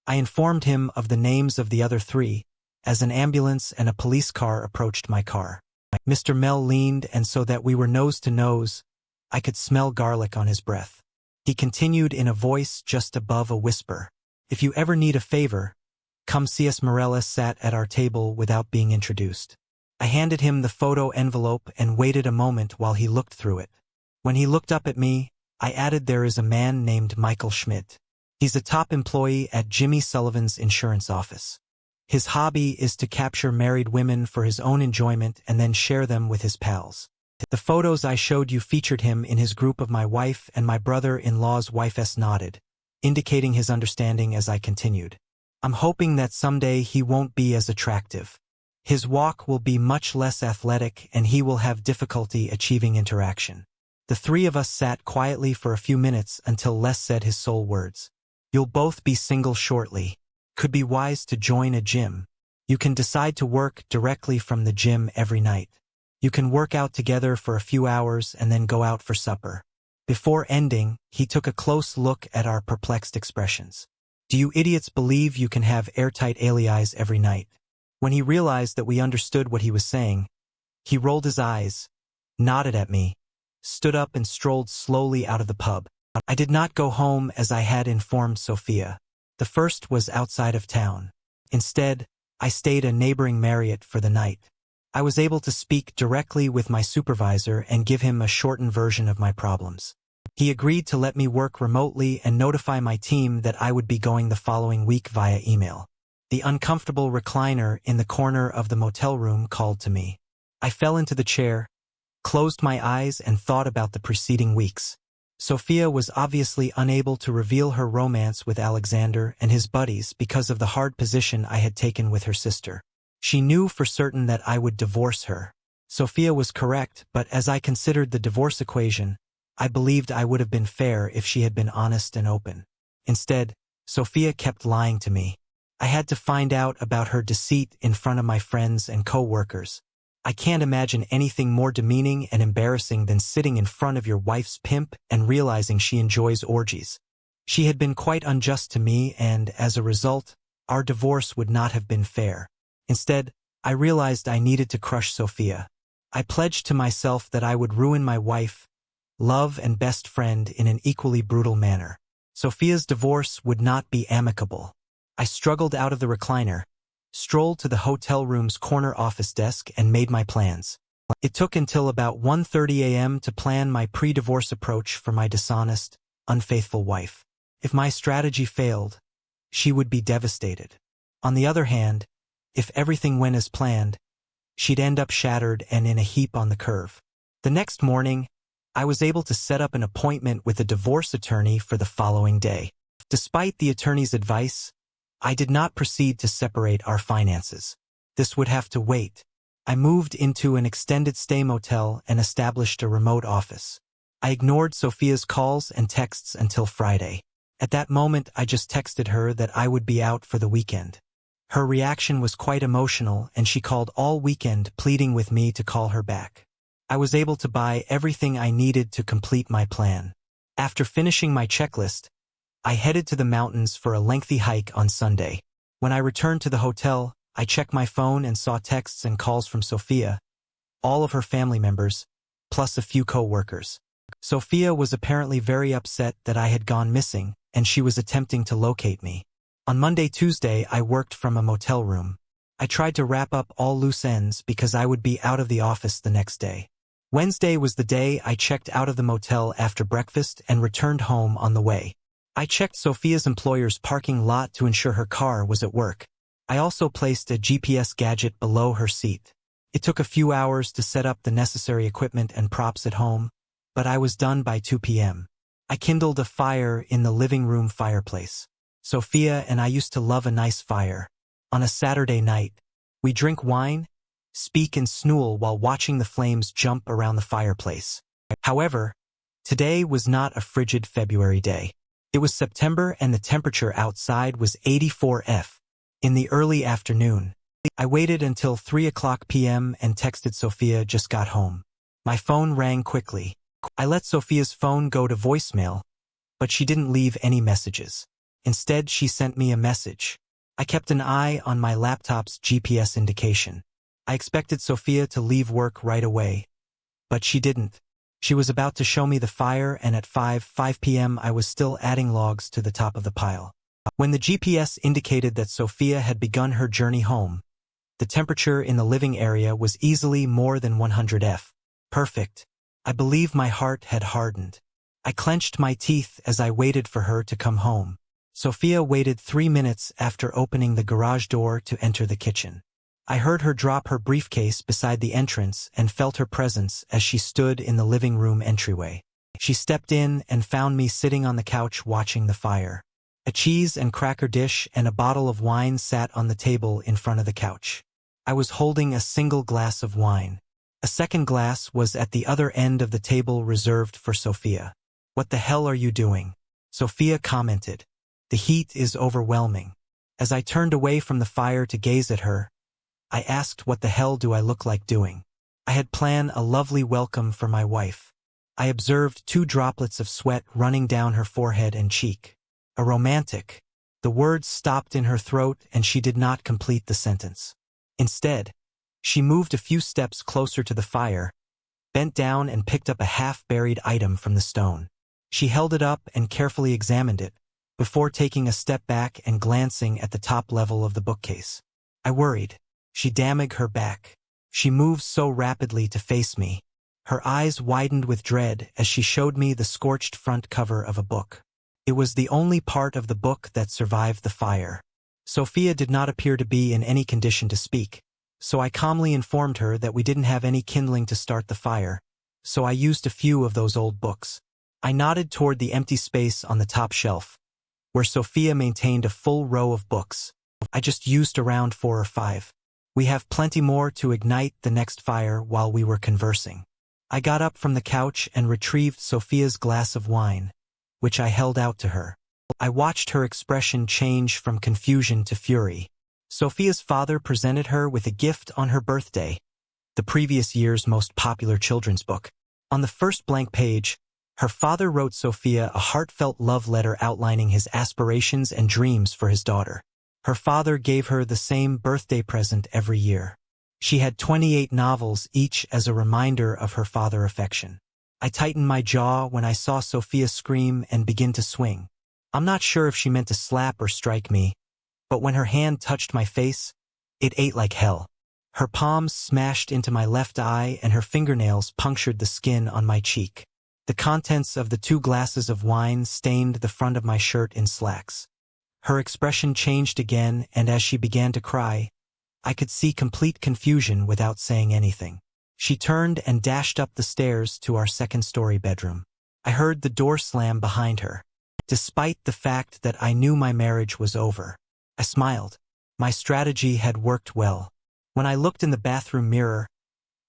I informed him of the names of the other three, as an ambulance and a police car approached my car. Mr. Mel leaned, and so that we were nose to nose, I could smell garlic on his breath. He continued in a voice just above a whisper, "If you ever need a favor, come see us." Morella sat at our table without being introduced. I handed him the photo envelope and waited a moment while he looked through it. When he looked up at me, I added, "There is a man named Michael Schmidt. He's a top employee at Jimmy Sullivan's insurance office. His hobby is to capture married women for his own enjoyment and then share them with his pals. The photos I showed you featured him in his group of my wife and my brother-in-law's wife." Nodded, indicating his understanding as I continued. "I'm hoping that someday he won't be as attractive. His walk will be much less athletic and he will have difficulty achieving interaction." The three of us sat quietly for a few minutes until Les said his sole words. "You'll both be single shortly. Could be wise to join a gym. You can decide to work directly from the gym every night. You can work out together for a few hours and then go out for supper." Before ending, he took a close look at our perplexed expressions. "Do you idiots believe you can have airtight allies every night?" When he realized that we understood what he was saying, he rolled his eyes, nodded at me, stood up and strolled slowly out of the pub. I did not go home as I had informed Sophia. The first was outside of town. Instead, I stayed a neighboring Marriott for the night. I was able to speak directly with my supervisor and give him a shortened version of my problems. He agreed to let me work remotely and notify my team that I would be going the following week via email. The uncomfortable recliner in the corner of the motel room called to me. I fell into the chair, closed my eyes and thought about the preceding weeks. Sophia was obviously unable to reveal her romance with Alexander and his buddies because of the hard position I had taken with her sister. She knew for certain that I would divorce her. Sophia was correct, but as I considered the divorce equation, I believed I would have been fair if she had been honest and open. Instead, Sophia kept lying to me. I had to find out about her deceit in front of my friends and co-workers. I can't imagine anything more demeaning and embarrassing than sitting in front of your wife's pimp and realizing she enjoys orgies. She had been quite unjust to me and, as a result, our divorce would not have been fair. Instead, I realized I needed to crush Sophia. I pledged to myself that I would ruin my wife, love and best friend in an equally brutal manner. Sophia's divorce would not be amicable. I struggled out of the recliner, strolled to the hotel room's corner office desk and made my plans. It took until about 1:30 a.m. to plan my pre-divorce approach for my dishonest, unfaithful wife. If my strategy failed, she would be devastated. On the other hand, if everything went as planned, she'd end up shattered and in a heap on the curve. The next morning, I was able to set up an appointment with a divorce attorney for the following day. Despite the attorney's advice, I did not proceed to separate our finances. This would have to wait. I moved into an extended stay motel and established a remote office. I ignored Sophia's calls and texts until Friday. At that moment, I just texted her that I would be out for the weekend. Her reaction was quite emotional, and she called all weekend pleading with me to call her back. I was able to buy everything I needed to complete my plan. After finishing my checklist, I headed to the mountains for a lengthy hike on Sunday. When I returned to the hotel, I checked my phone and saw texts and calls from Sophia, all of her family members, plus a few co-workers. Sophia was apparently very upset that I had gone missing, and she was attempting to locate me. On Tuesday, I worked from a motel room. I tried to wrap up all loose ends because I would be out of the office the next day. Wednesday was the day I checked out of the motel after breakfast and returned home on the way. I checked Sophia's employer's parking lot to ensure her car was at work. I also placed a GPS gadget below her seat. It took a few hours to set up the necessary equipment and props at home, but I was done by 2 p.m. I kindled a fire in the living room fireplace. Sophia and I used to love a nice fire. On a Saturday night, we drink wine, speak and snool while watching the flames jump around the fireplace. However, today was not a frigid February day. It was September and the temperature outside was 84 F. In the early afternoon, I waited until 3 p.m. and texted Sophia just got home. My phone rang quickly. I let Sophia's phone go to voicemail, but she didn't leave any messages. Instead, she sent me a message. I kept an eye on my laptop's GPS indication. I expected Sophia to leave work right away, but she didn't. She was about to show me the fire, and at 5 p.m. I was still adding logs to the top of the pile. When the GPS indicated that Sophia had begun her journey home, the temperature in the living area was easily more than 100 F. Perfect. I believe my heart had hardened. I clenched my teeth as I waited for her to come home. Sophia waited 3 minutes after opening the garage door to enter the kitchen. I heard her drop her briefcase beside the entrance and felt her presence as she stood in the living room entryway. She stepped in and found me sitting on the couch watching the fire. A cheese and cracker dish and a bottle of wine sat on the table in front of the couch. I was holding a single glass of wine. A second glass was at the other end of the table reserved for Sophia. "What the hell are you doing?" Sophia commented. "The heat is overwhelming." As I turned away from the fire to gaze at her, I asked, "What the hell do I look like doing?" I had planned a lovely welcome for my wife. I observed 2 droplets of sweat running down her forehead and cheek. A romantic. The words stopped in her throat and she did not complete the sentence. Instead, she moved a few steps closer to the fire, bent down and picked up a half-buried item from the stone. She held it up and carefully examined it, before taking a step back and glancing at the top level of the bookcase. I worried. She damaged her back. She moved so rapidly to face me. Her eyes widened with dread as she showed me the scorched front cover of a book. It was the only part of the book that survived the fire. Sophia did not appear to be in any condition to speak, so I calmly informed her that we didn't have any kindling to start the fire, so I used a few of those old books. I nodded toward the empty space on the top shelf, where Sophia maintained a full row of books. I just used around 4 or 5. We have plenty more to ignite the next fire while we were conversing. I got up from the couch and retrieved Sophia's glass of wine, which I held out to her. I watched her expression change from confusion to fury. Sophia's father presented her with a gift on her birthday, the previous year's most popular children's book. On the first blank page, her father wrote Sophia a heartfelt love letter outlining his aspirations and dreams for his daughter. Her father gave her the same birthday present every year. She had 28 novels, each as a reminder of her father affection. I tightened my jaw when I saw Sophia scream and begin to swing. I'm not sure if she meant to slap or strike me, but when her hand touched my face, it ate like hell. Her palms smashed into my left eye and her fingernails punctured the skin on my cheek. The contents of the 2 glasses of wine stained the front of my shirt in slacks. Her expression changed again, and as she began to cry, I could see complete confusion without saying anything. She turned and dashed up the stairs to our second-story bedroom. I heard the door slam behind her. Despite the fact that I knew my marriage was over, I smiled. My strategy had worked well. When I looked in the bathroom mirror,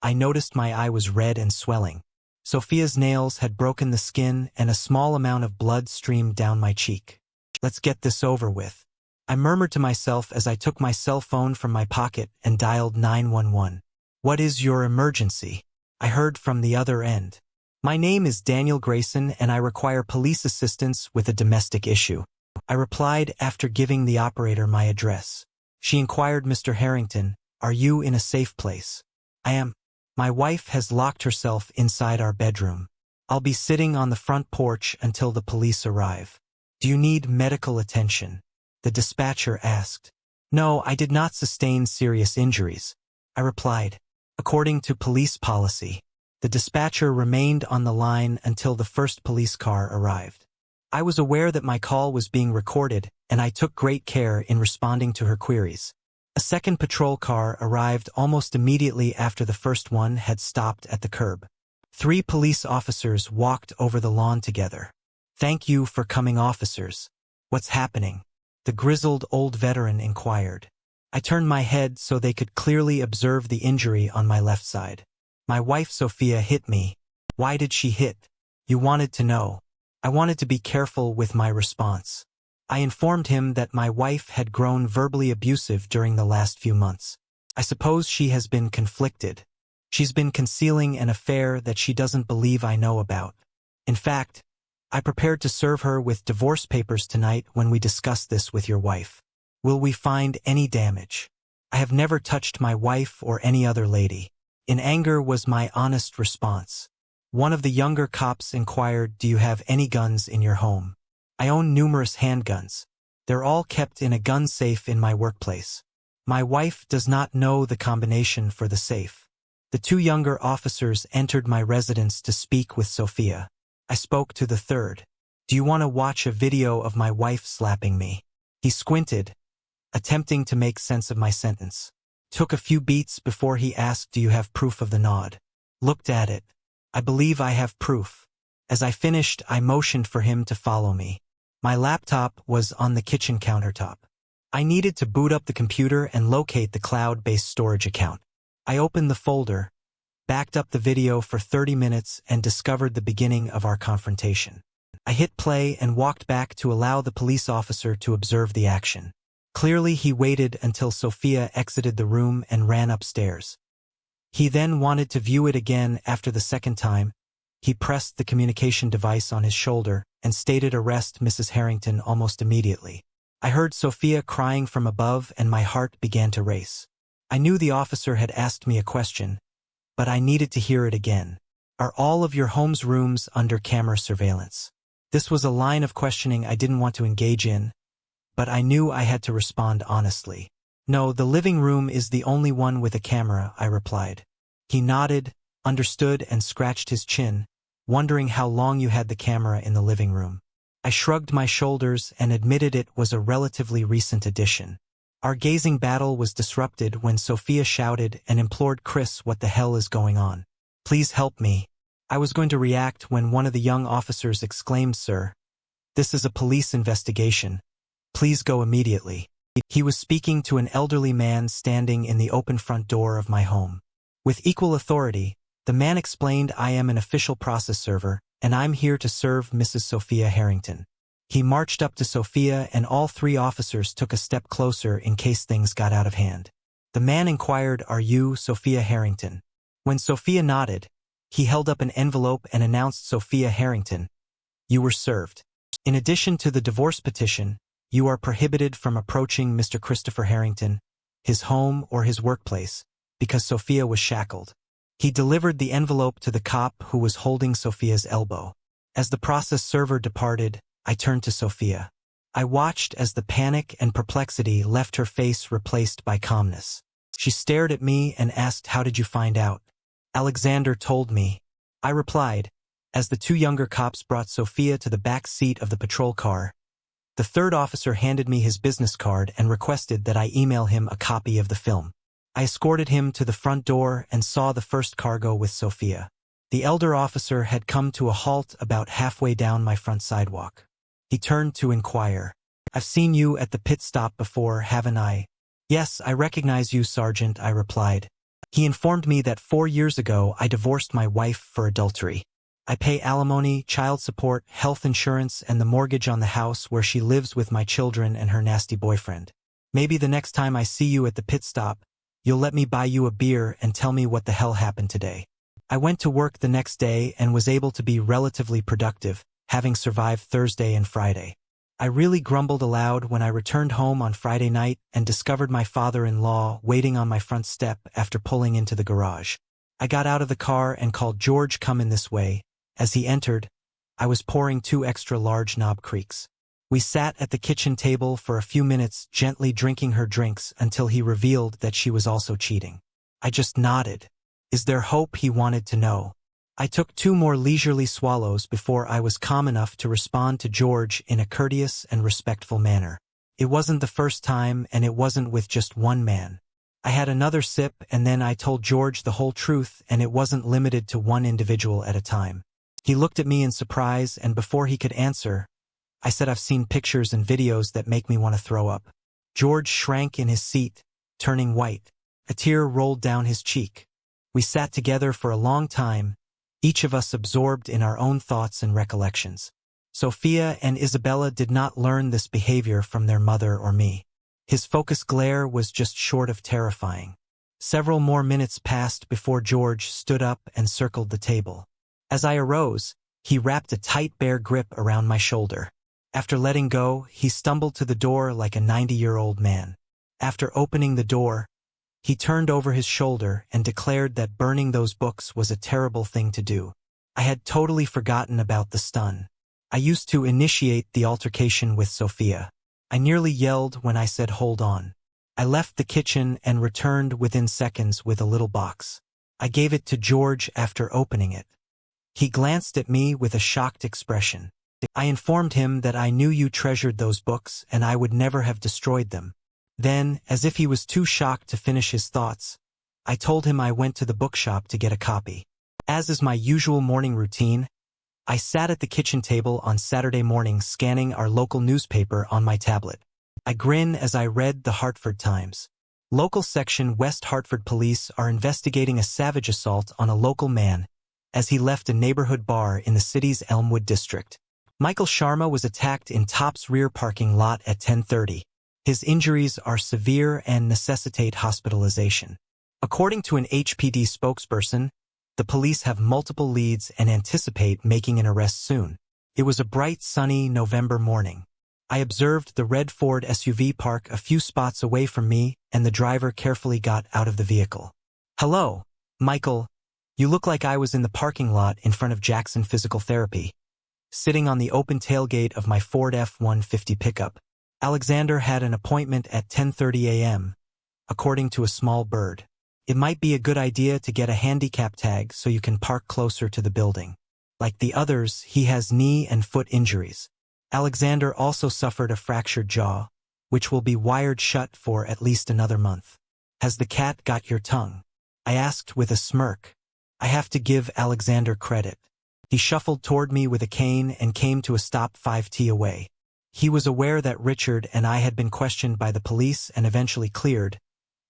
I noticed my eye was red and swelling. Sophia's nails had broken the skin and a small amount of blood streamed down my cheek. "Let's get this over with," I murmured to myself as I took my cell phone from my pocket and dialed 911. "What is your emergency?" I heard from the other end. "My name is Daniel Grayson and I require police assistance with a domestic issue," I replied after giving the operator my address. She inquired, "Mr. Harrington, are you in a safe place?" "I am. My wife has locked herself inside our bedroom. I'll be sitting on the front porch until the police arrive." "Do you need medical attention?" the dispatcher asked. "No, I did not sustain serious injuries," I replied. "According to police policy, The dispatcher remained on the line until the first police car arrived. I was aware that my call was being recorded, and I took great care in responding to her queries. A second patrol car arrived almost immediately after the first one had stopped at the curb. 3 police officers walked over the lawn together. "Thank you for coming, officers. What's happening?" the grizzled old veteran inquired. I turned my head so they could clearly observe the injury on my left side. "My wife Sophia hit me." "Why did she hit?" "You wanted to know." I wanted to be careful with my response. I informed him that my wife had grown verbally abusive during the last few months. "I suppose she has been conflicted. She's been concealing an affair that she doesn't believe I know about. In fact, I prepared to serve her with divorce papers tonight when we discuss this with your wife. Will we find any damage?" "I have never touched my wife or any other lady." In anger was my honest response. One of the younger cops inquired, "Do you have any guns in your home?" "I own numerous handguns. They're all kept in a gun safe in my workplace. My wife does not know the combination for the safe." The 2 younger officers entered my residence to speak with Sophia. I spoke to the third. "Do you want to watch a video of my wife slapping me?" He squinted, attempting to make sense of my sentence. Took a few beats before he asked, "Do you have proof of the nod?" Looked at it. "I believe I have proof." As I finished, I motioned for him to follow me. My laptop was on the kitchen countertop. I needed to boot up the computer and locate the cloud-based storage account. I opened the folder, backed up the video for 30 minutes, and discovered the beginning of our confrontation. I hit play and walked back to allow the police officer to observe the action. Clearly, he waited until Sophia exited the room and ran upstairs. He then wanted to view it again after the second time. He pressed the communication device on his shoulder and stated, "Arrest Mrs. Harrington almost immediately." I heard Sophia crying from above and my heart began to race. I knew the officer had asked me a question, but I needed to hear it again. "Are all of your home's rooms under camera surveillance?" This was a line of questioning I didn't want to engage in, but I knew I had to respond honestly. "No, the living room is the only one with a camera," I replied. He nodded, understood, and scratched his chin, wondering how long you had the camera in the living room. I shrugged my shoulders and admitted it was a relatively recent addition. Our gazing battle was disrupted when Sophia shouted and implored Chris, "What the hell is going on? Please help me." I was going to react when one of the young officers exclaimed, "Sir, this is a police investigation. Please go immediately." He was speaking to an elderly man standing in the open front door of my home. With equal authority, the man explained, "I am an official process server, and I'm here to serve Mrs. Sophia Harrington." He marched up to Sophia, and all 3 officers took a step closer in case things got out of hand. The man inquired, "Are you Sophia Harrington?" When Sophia nodded, he held up an envelope and announced, "Sophia Harrington, you were served. In addition to the divorce petition, you are prohibited from approaching Mr. Christopher Harrington, his home, or his workplace, because Sophia was shackled." He delivered the envelope to the cop who was holding Sophia's elbow. As the process server departed, I turned to Sophia. I watched as the panic and perplexity left her face, replaced by calmness. She stared at me and asked, "How did you find out?" "Alexander told me," I replied, as the 2 younger cops brought Sophia to the back seat of the patrol car. The third officer handed me his business card and requested that I email him a copy of the film. I escorted him to the front door and saw the first cargo with Sophia. The elder officer had come to a halt about halfway down my front sidewalk. He turned to inquire, "I've seen you at the pit stop before, haven't I?" "Yes, I recognize you, Sergeant," I replied. He informed me that 4 years ago I divorced my wife for adultery. I pay alimony, child support, health insurance, and the mortgage on the house where she lives with my children and her nasty boyfriend. Maybe the next time I see you at the pit stop, you'll let me buy you a beer and tell me what the hell happened today. I went to work the next day and was able to be relatively productive, having survived Thursday and Friday. I really grumbled aloud when I returned home on Friday night and discovered my father-in-law waiting on my front step after pulling into the garage. I got out of the car and called, "George, come in this way." As he entered, I was pouring 2 extra large Knob Creeks. We sat at the kitchen table for a few minutes, gently drinking her drinks until he revealed that she was also cheating. I just nodded. Is there hope, he wanted to know. I took 2 more leisurely swallows before I was calm enough to respond to George in a courteous and respectful manner. It wasn't the first time, and it wasn't with just one man. I had another sip, and then I told George the whole truth, and it wasn't limited to one individual at a time. He looked at me in surprise, and before he could answer, I said, "I've seen pictures and videos that make me want to throw up." George shrank in his seat, turning white. A tear rolled down his cheek. We sat together for a long time, each of us absorbed in our own thoughts and recollections. Sophia and Isabella did not learn this behavior from their mother or me. His focused glare was just short of terrifying. Several more minutes passed before George stood up and circled the table. As I arose, he wrapped a tight bare grip around my shoulder. After letting go, he stumbled to the door like a 90-year-old man. After opening the door, he turned over his shoulder and declared that burning those books was a terrible thing to do. I had totally forgotten about the stun. I used to initiate the altercation with Sophia. I nearly yelled when I said, "Hold on." I left the kitchen and returned within seconds with a little box. I gave it to George after opening it. He glanced at me with a shocked expression. I informed him that I knew you treasured those books and I would never have destroyed them. Then, as if he was too shocked to finish his thoughts, I told him I went to the bookshop to get a copy. As is my usual morning routine, I sat at the kitchen table on Saturday morning scanning our local newspaper on my tablet. I grinned as I read the Hartford Times. Local section West Hartford police are investigating a savage assault on a local man as he left a neighborhood bar in the city's Elmwood district. Michael Sharma was attacked in Top's rear parking lot at 10:30. His injuries are severe and necessitate hospitalization. According to an HPD spokesperson, the police have multiple leads and anticipate making an arrest soon. It was a bright, sunny November morning. I observed the red Ford SUV park a few spots away from me, and the driver carefully got out of the vehicle. "Hello, Michael. You look like I was in the parking lot in front of Jackson Physical Therapy, sitting on the open tailgate of my Ford F-150 pickup. Alexander had an appointment at 10:30 a.m., according to a small bird. It might be a good idea to get a handicap tag so you can park closer to the building. Like the others, he has knee and foot injuries. Alexander also suffered a fractured jaw, which will be wired shut for at least another month. Has the cat got your tongue?" I asked with a smirk. I have to give Alexander credit. He shuffled toward me with a cane and came to a stop 5 feet away. He was aware that Richard and I had been questioned by the police and eventually cleared,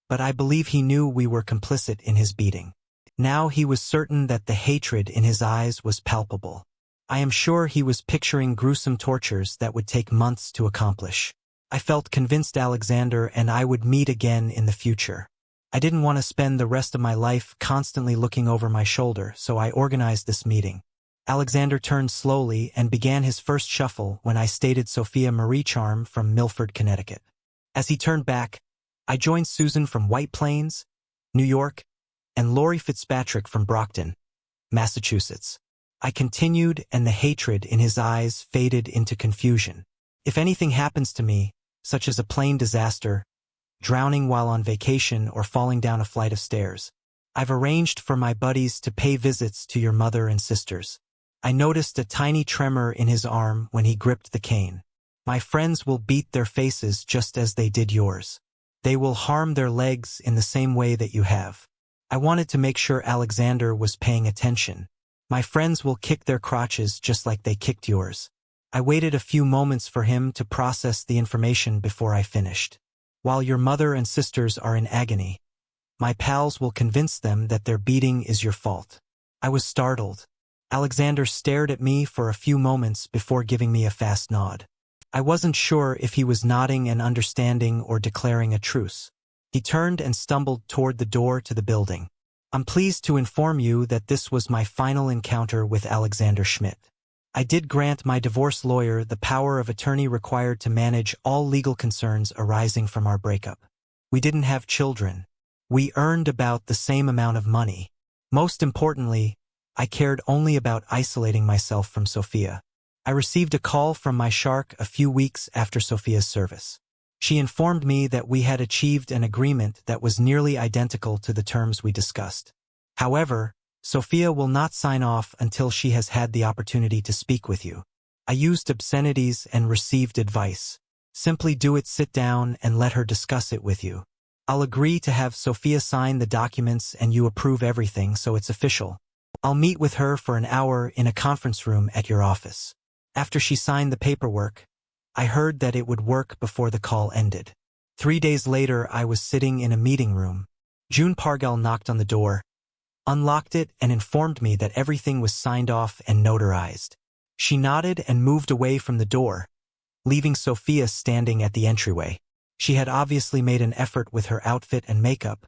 but I believe he knew we were complicit in his beating. Now he was certain that the hatred in his eyes was palpable. I am sure he was picturing gruesome tortures that would take months to accomplish. I felt convinced Alexander and I would meet again in the future. I didn't want to spend the rest of my life constantly looking over my shoulder, so I organized this meeting. Alexander turned slowly and began his first shuffle when I stated Sophia Marie Charm from Milford, Connecticut. As he turned back, I joined Susan from White Plains, New York, and Lori Fitzpatrick from Brockton, Massachusetts. I continued, and the hatred in his eyes faded into confusion. If anything happens to me, such as a plane disaster, drowning while on vacation, or falling down a flight of stairs, I've arranged for my buddies to pay visits to your mother and sisters. I noticed a tiny tremor in his arm when he gripped the cane. My friends will beat their faces just as they did yours. They will harm their legs in the same way that you have. I wanted to make sure Alexander was paying attention. My friends will kick their crotches just like they kicked yours. I waited a few moments for him to process the information before I finished. While your mother and sisters are in agony, my pals will convince them that their beating is your fault. I was startled. Alexander stared at me for a few moments before giving me a fast nod. I wasn't sure if he was nodding and understanding or declaring a truce. He turned and stumbled toward the door to the building. I'm pleased to inform you that this was my final encounter with Alexander Schmidt. I did grant my divorce lawyer the power of attorney required to manage all legal concerns arising from our breakup. We didn't have children. We earned about the same amount of money. Most importantly, I cared only about isolating myself from Sophia. I received a call from my shark a few weeks after Sophia's service. She informed me that we had achieved an agreement that was nearly identical to the terms we discussed. However, Sophia will not sign off until she has had the opportunity to speak with you. I used obscenities and received advice. Simply do it, sit down, and let her discuss it with you. I'll agree to have Sophia sign the documents and you approve everything so it's official. I'll meet with her for an hour in a conference room at your office. After she signed the paperwork, I heard that it would work before the call ended. 3 days later, I was sitting in a meeting room. June Pargel knocked on the door, unlocked it, and informed me that everything was signed off and notarized. She nodded and moved away from the door, leaving Sophia standing at the entryway. She had obviously made an effort with her outfit and makeup,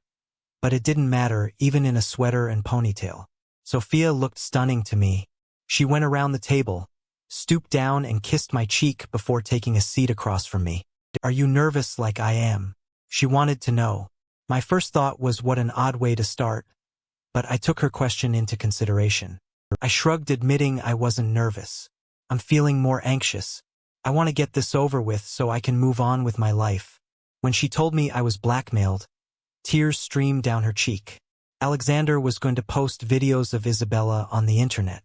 but it didn't matter, even in a sweater and ponytail. Sophia looked stunning to me. She went around the table, stooped down and kissed my cheek before taking a seat across from me. Are you nervous like I am? She wanted to know. My first thought was what an odd way to start, but I took her question into consideration. I shrugged, admitting I wasn't nervous. I'm feeling more anxious. I want to get this over with so I can move on with my life. When she told me I was blackmailed, tears streamed down her cheek. Alexander was going to post videos of Isabella on the internet.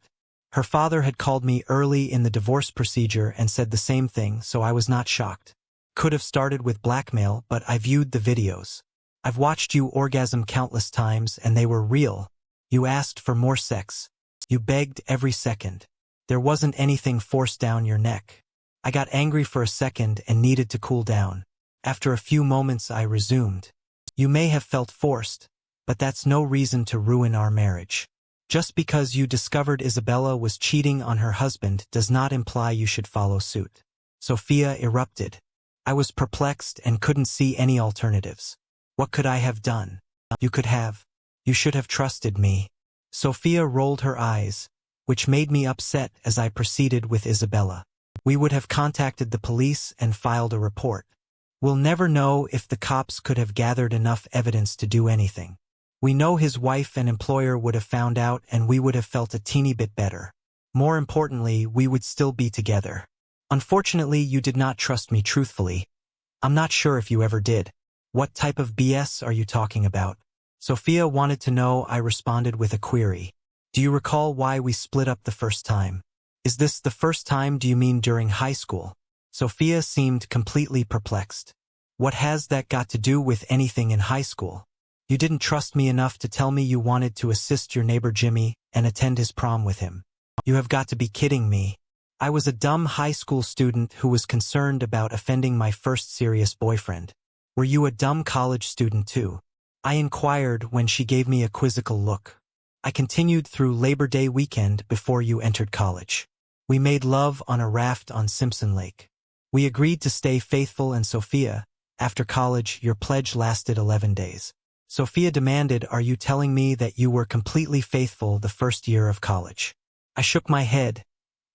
Her father had called me early in the divorce procedure and said the same thing, so I was not shocked. Could have started with blackmail, but I viewed the videos. I've watched you orgasm countless times and they were real. You asked for more sex. You begged every second. There wasn't anything forced down your neck. I got angry for a second and needed to cool down. After a few moments I resumed. You may have felt forced, but that's no reason to ruin our marriage. Just because you discovered Isabella was cheating on her husband does not imply you should follow suit. Sophia erupted. I was perplexed and couldn't see any alternatives. What could I have done? You could have. You should have trusted me. Sophia rolled her eyes, which made me upset as I proceeded with Isabella. We would have contacted the police and filed a report. We'll never know if the cops could have gathered enough evidence to do anything. We know his wife and employer would have found out and we would have felt a teeny bit better. More importantly, we would still be together. Unfortunately, you did not trust me truthfully. I'm not sure if you ever did. What type of BS are you talking about? Sophia wanted to know. I responded with a query. Do you recall why we split up the first time? Is this the first time? Do you mean during high school? Sophia seemed completely perplexed. What has that got to do with anything in high school? You didn't trust me enough to tell me you wanted to assist your neighbor Jimmy and attend his prom with him. You have got to be kidding me. I was a dumb high school student who was concerned about offending my first serious boyfriend. Were you a dumb college student too? I inquired when she gave me a quizzical look. I continued through Labor Day weekend before you entered college. We made love on a raft on Simpson Lake. We agreed to stay faithful, and Sophia, after college, your pledge lasted 11 days. Sophia demanded, are you telling me that you were completely faithful the first year of college? I shook my head,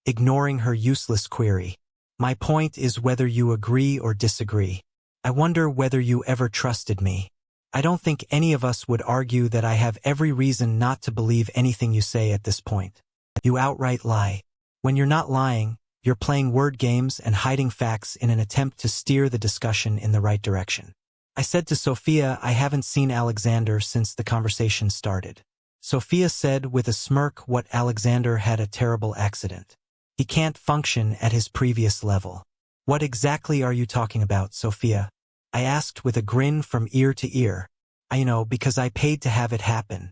ignoring her useless query. My point is whether you agree or disagree. I wonder whether you ever trusted me. I don't think any of us would argue that I have every reason not to believe anything you say at this point. You outright lie. When you're not lying, you're playing word games and hiding facts in an attempt to steer the discussion in the right direction. I said to Sophia, I haven't seen Alexander since the conversation started. Sophia said with a smirk, what, Alexander had a terrible accident. He can't function at his previous level. What exactly are you talking about, Sophia? I asked with a grin from ear to ear. I know, because I paid to have it happen.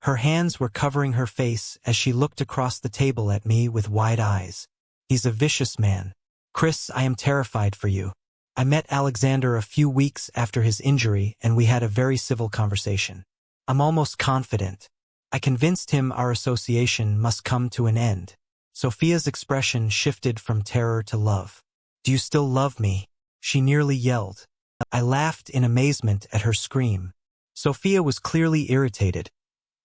Her hands were covering her face as she looked across the table at me with wide eyes. He's a vicious man. Chris, I am terrified for you. I met Alexander a few weeks after his injury and we had a very civil conversation. I'm almost confident. I convinced him our association must come to an end. Sophia's expression shifted from terror to love. Do you still love me? She nearly yelled. I laughed in amazement at her scream. Sophia was clearly irritated,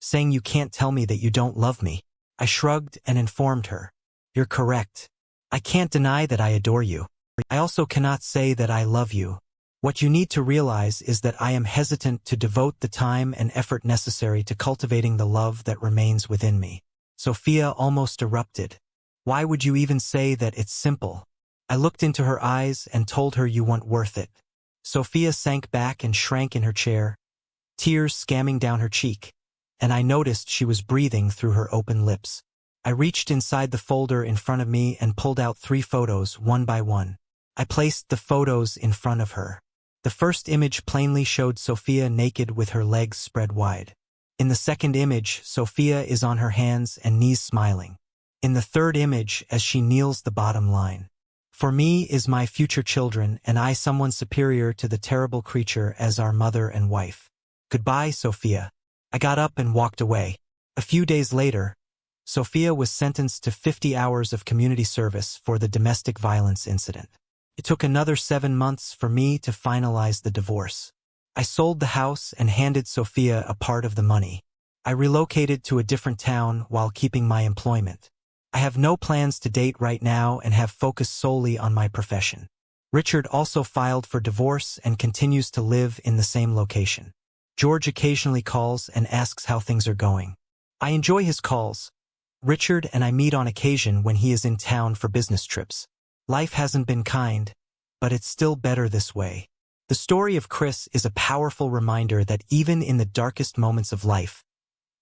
saying, you can't tell me that you don't love me. I shrugged and informed her. You're correct. I can't deny that I adore you. I also cannot say that I love you. What you need to realize is that I am hesitant to devote the time and effort necessary to cultivating the love that remains within me. Sophia almost erupted. Why would you even say that it's simple? I looked into her eyes and told her you weren't worth it. Sophia sank back and shrank in her chair, tears scamming down her cheek. and I noticed she was breathing through her open lips. I reached inside the folder in front of me and pulled out 3 photos, one by one. I placed the photos in front of her. The first image plainly showed Sophia naked with her legs spread wide. In the second image, Sophia is on her hands and knees smiling. In the third image, as she kneels, the bottom line. For me is my future children, and I someone superior to the terrible creature as our mother and wife. Goodbye, Sophia. I got up and walked away. A few days later, Sophia was sentenced to 50 hours of community service for the domestic violence incident. It took another 7 months for me to finalize the divorce. I sold the house and handed Sophia a part of the money. I relocated to a different town while keeping my employment. I have no plans to date right now and have focused solely on my profession. Richard also filed for divorce and continues to live in the same location. George occasionally calls and asks how things are going. I enjoy his calls. Richard and I meet on occasion when he is in town for business trips. Life hasn't been kind, but it's still better this way. The story of Chris is a powerful reminder that even in the darkest moments of life,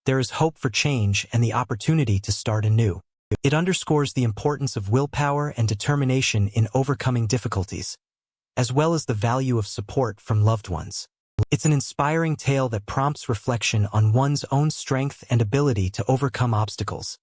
there is hope for change and the opportunity to start anew. It underscores the importance of willpower and determination in overcoming difficulties, as well as the value of support from loved ones. It's an inspiring tale that prompts reflection on one's own strength and ability to overcome obstacles.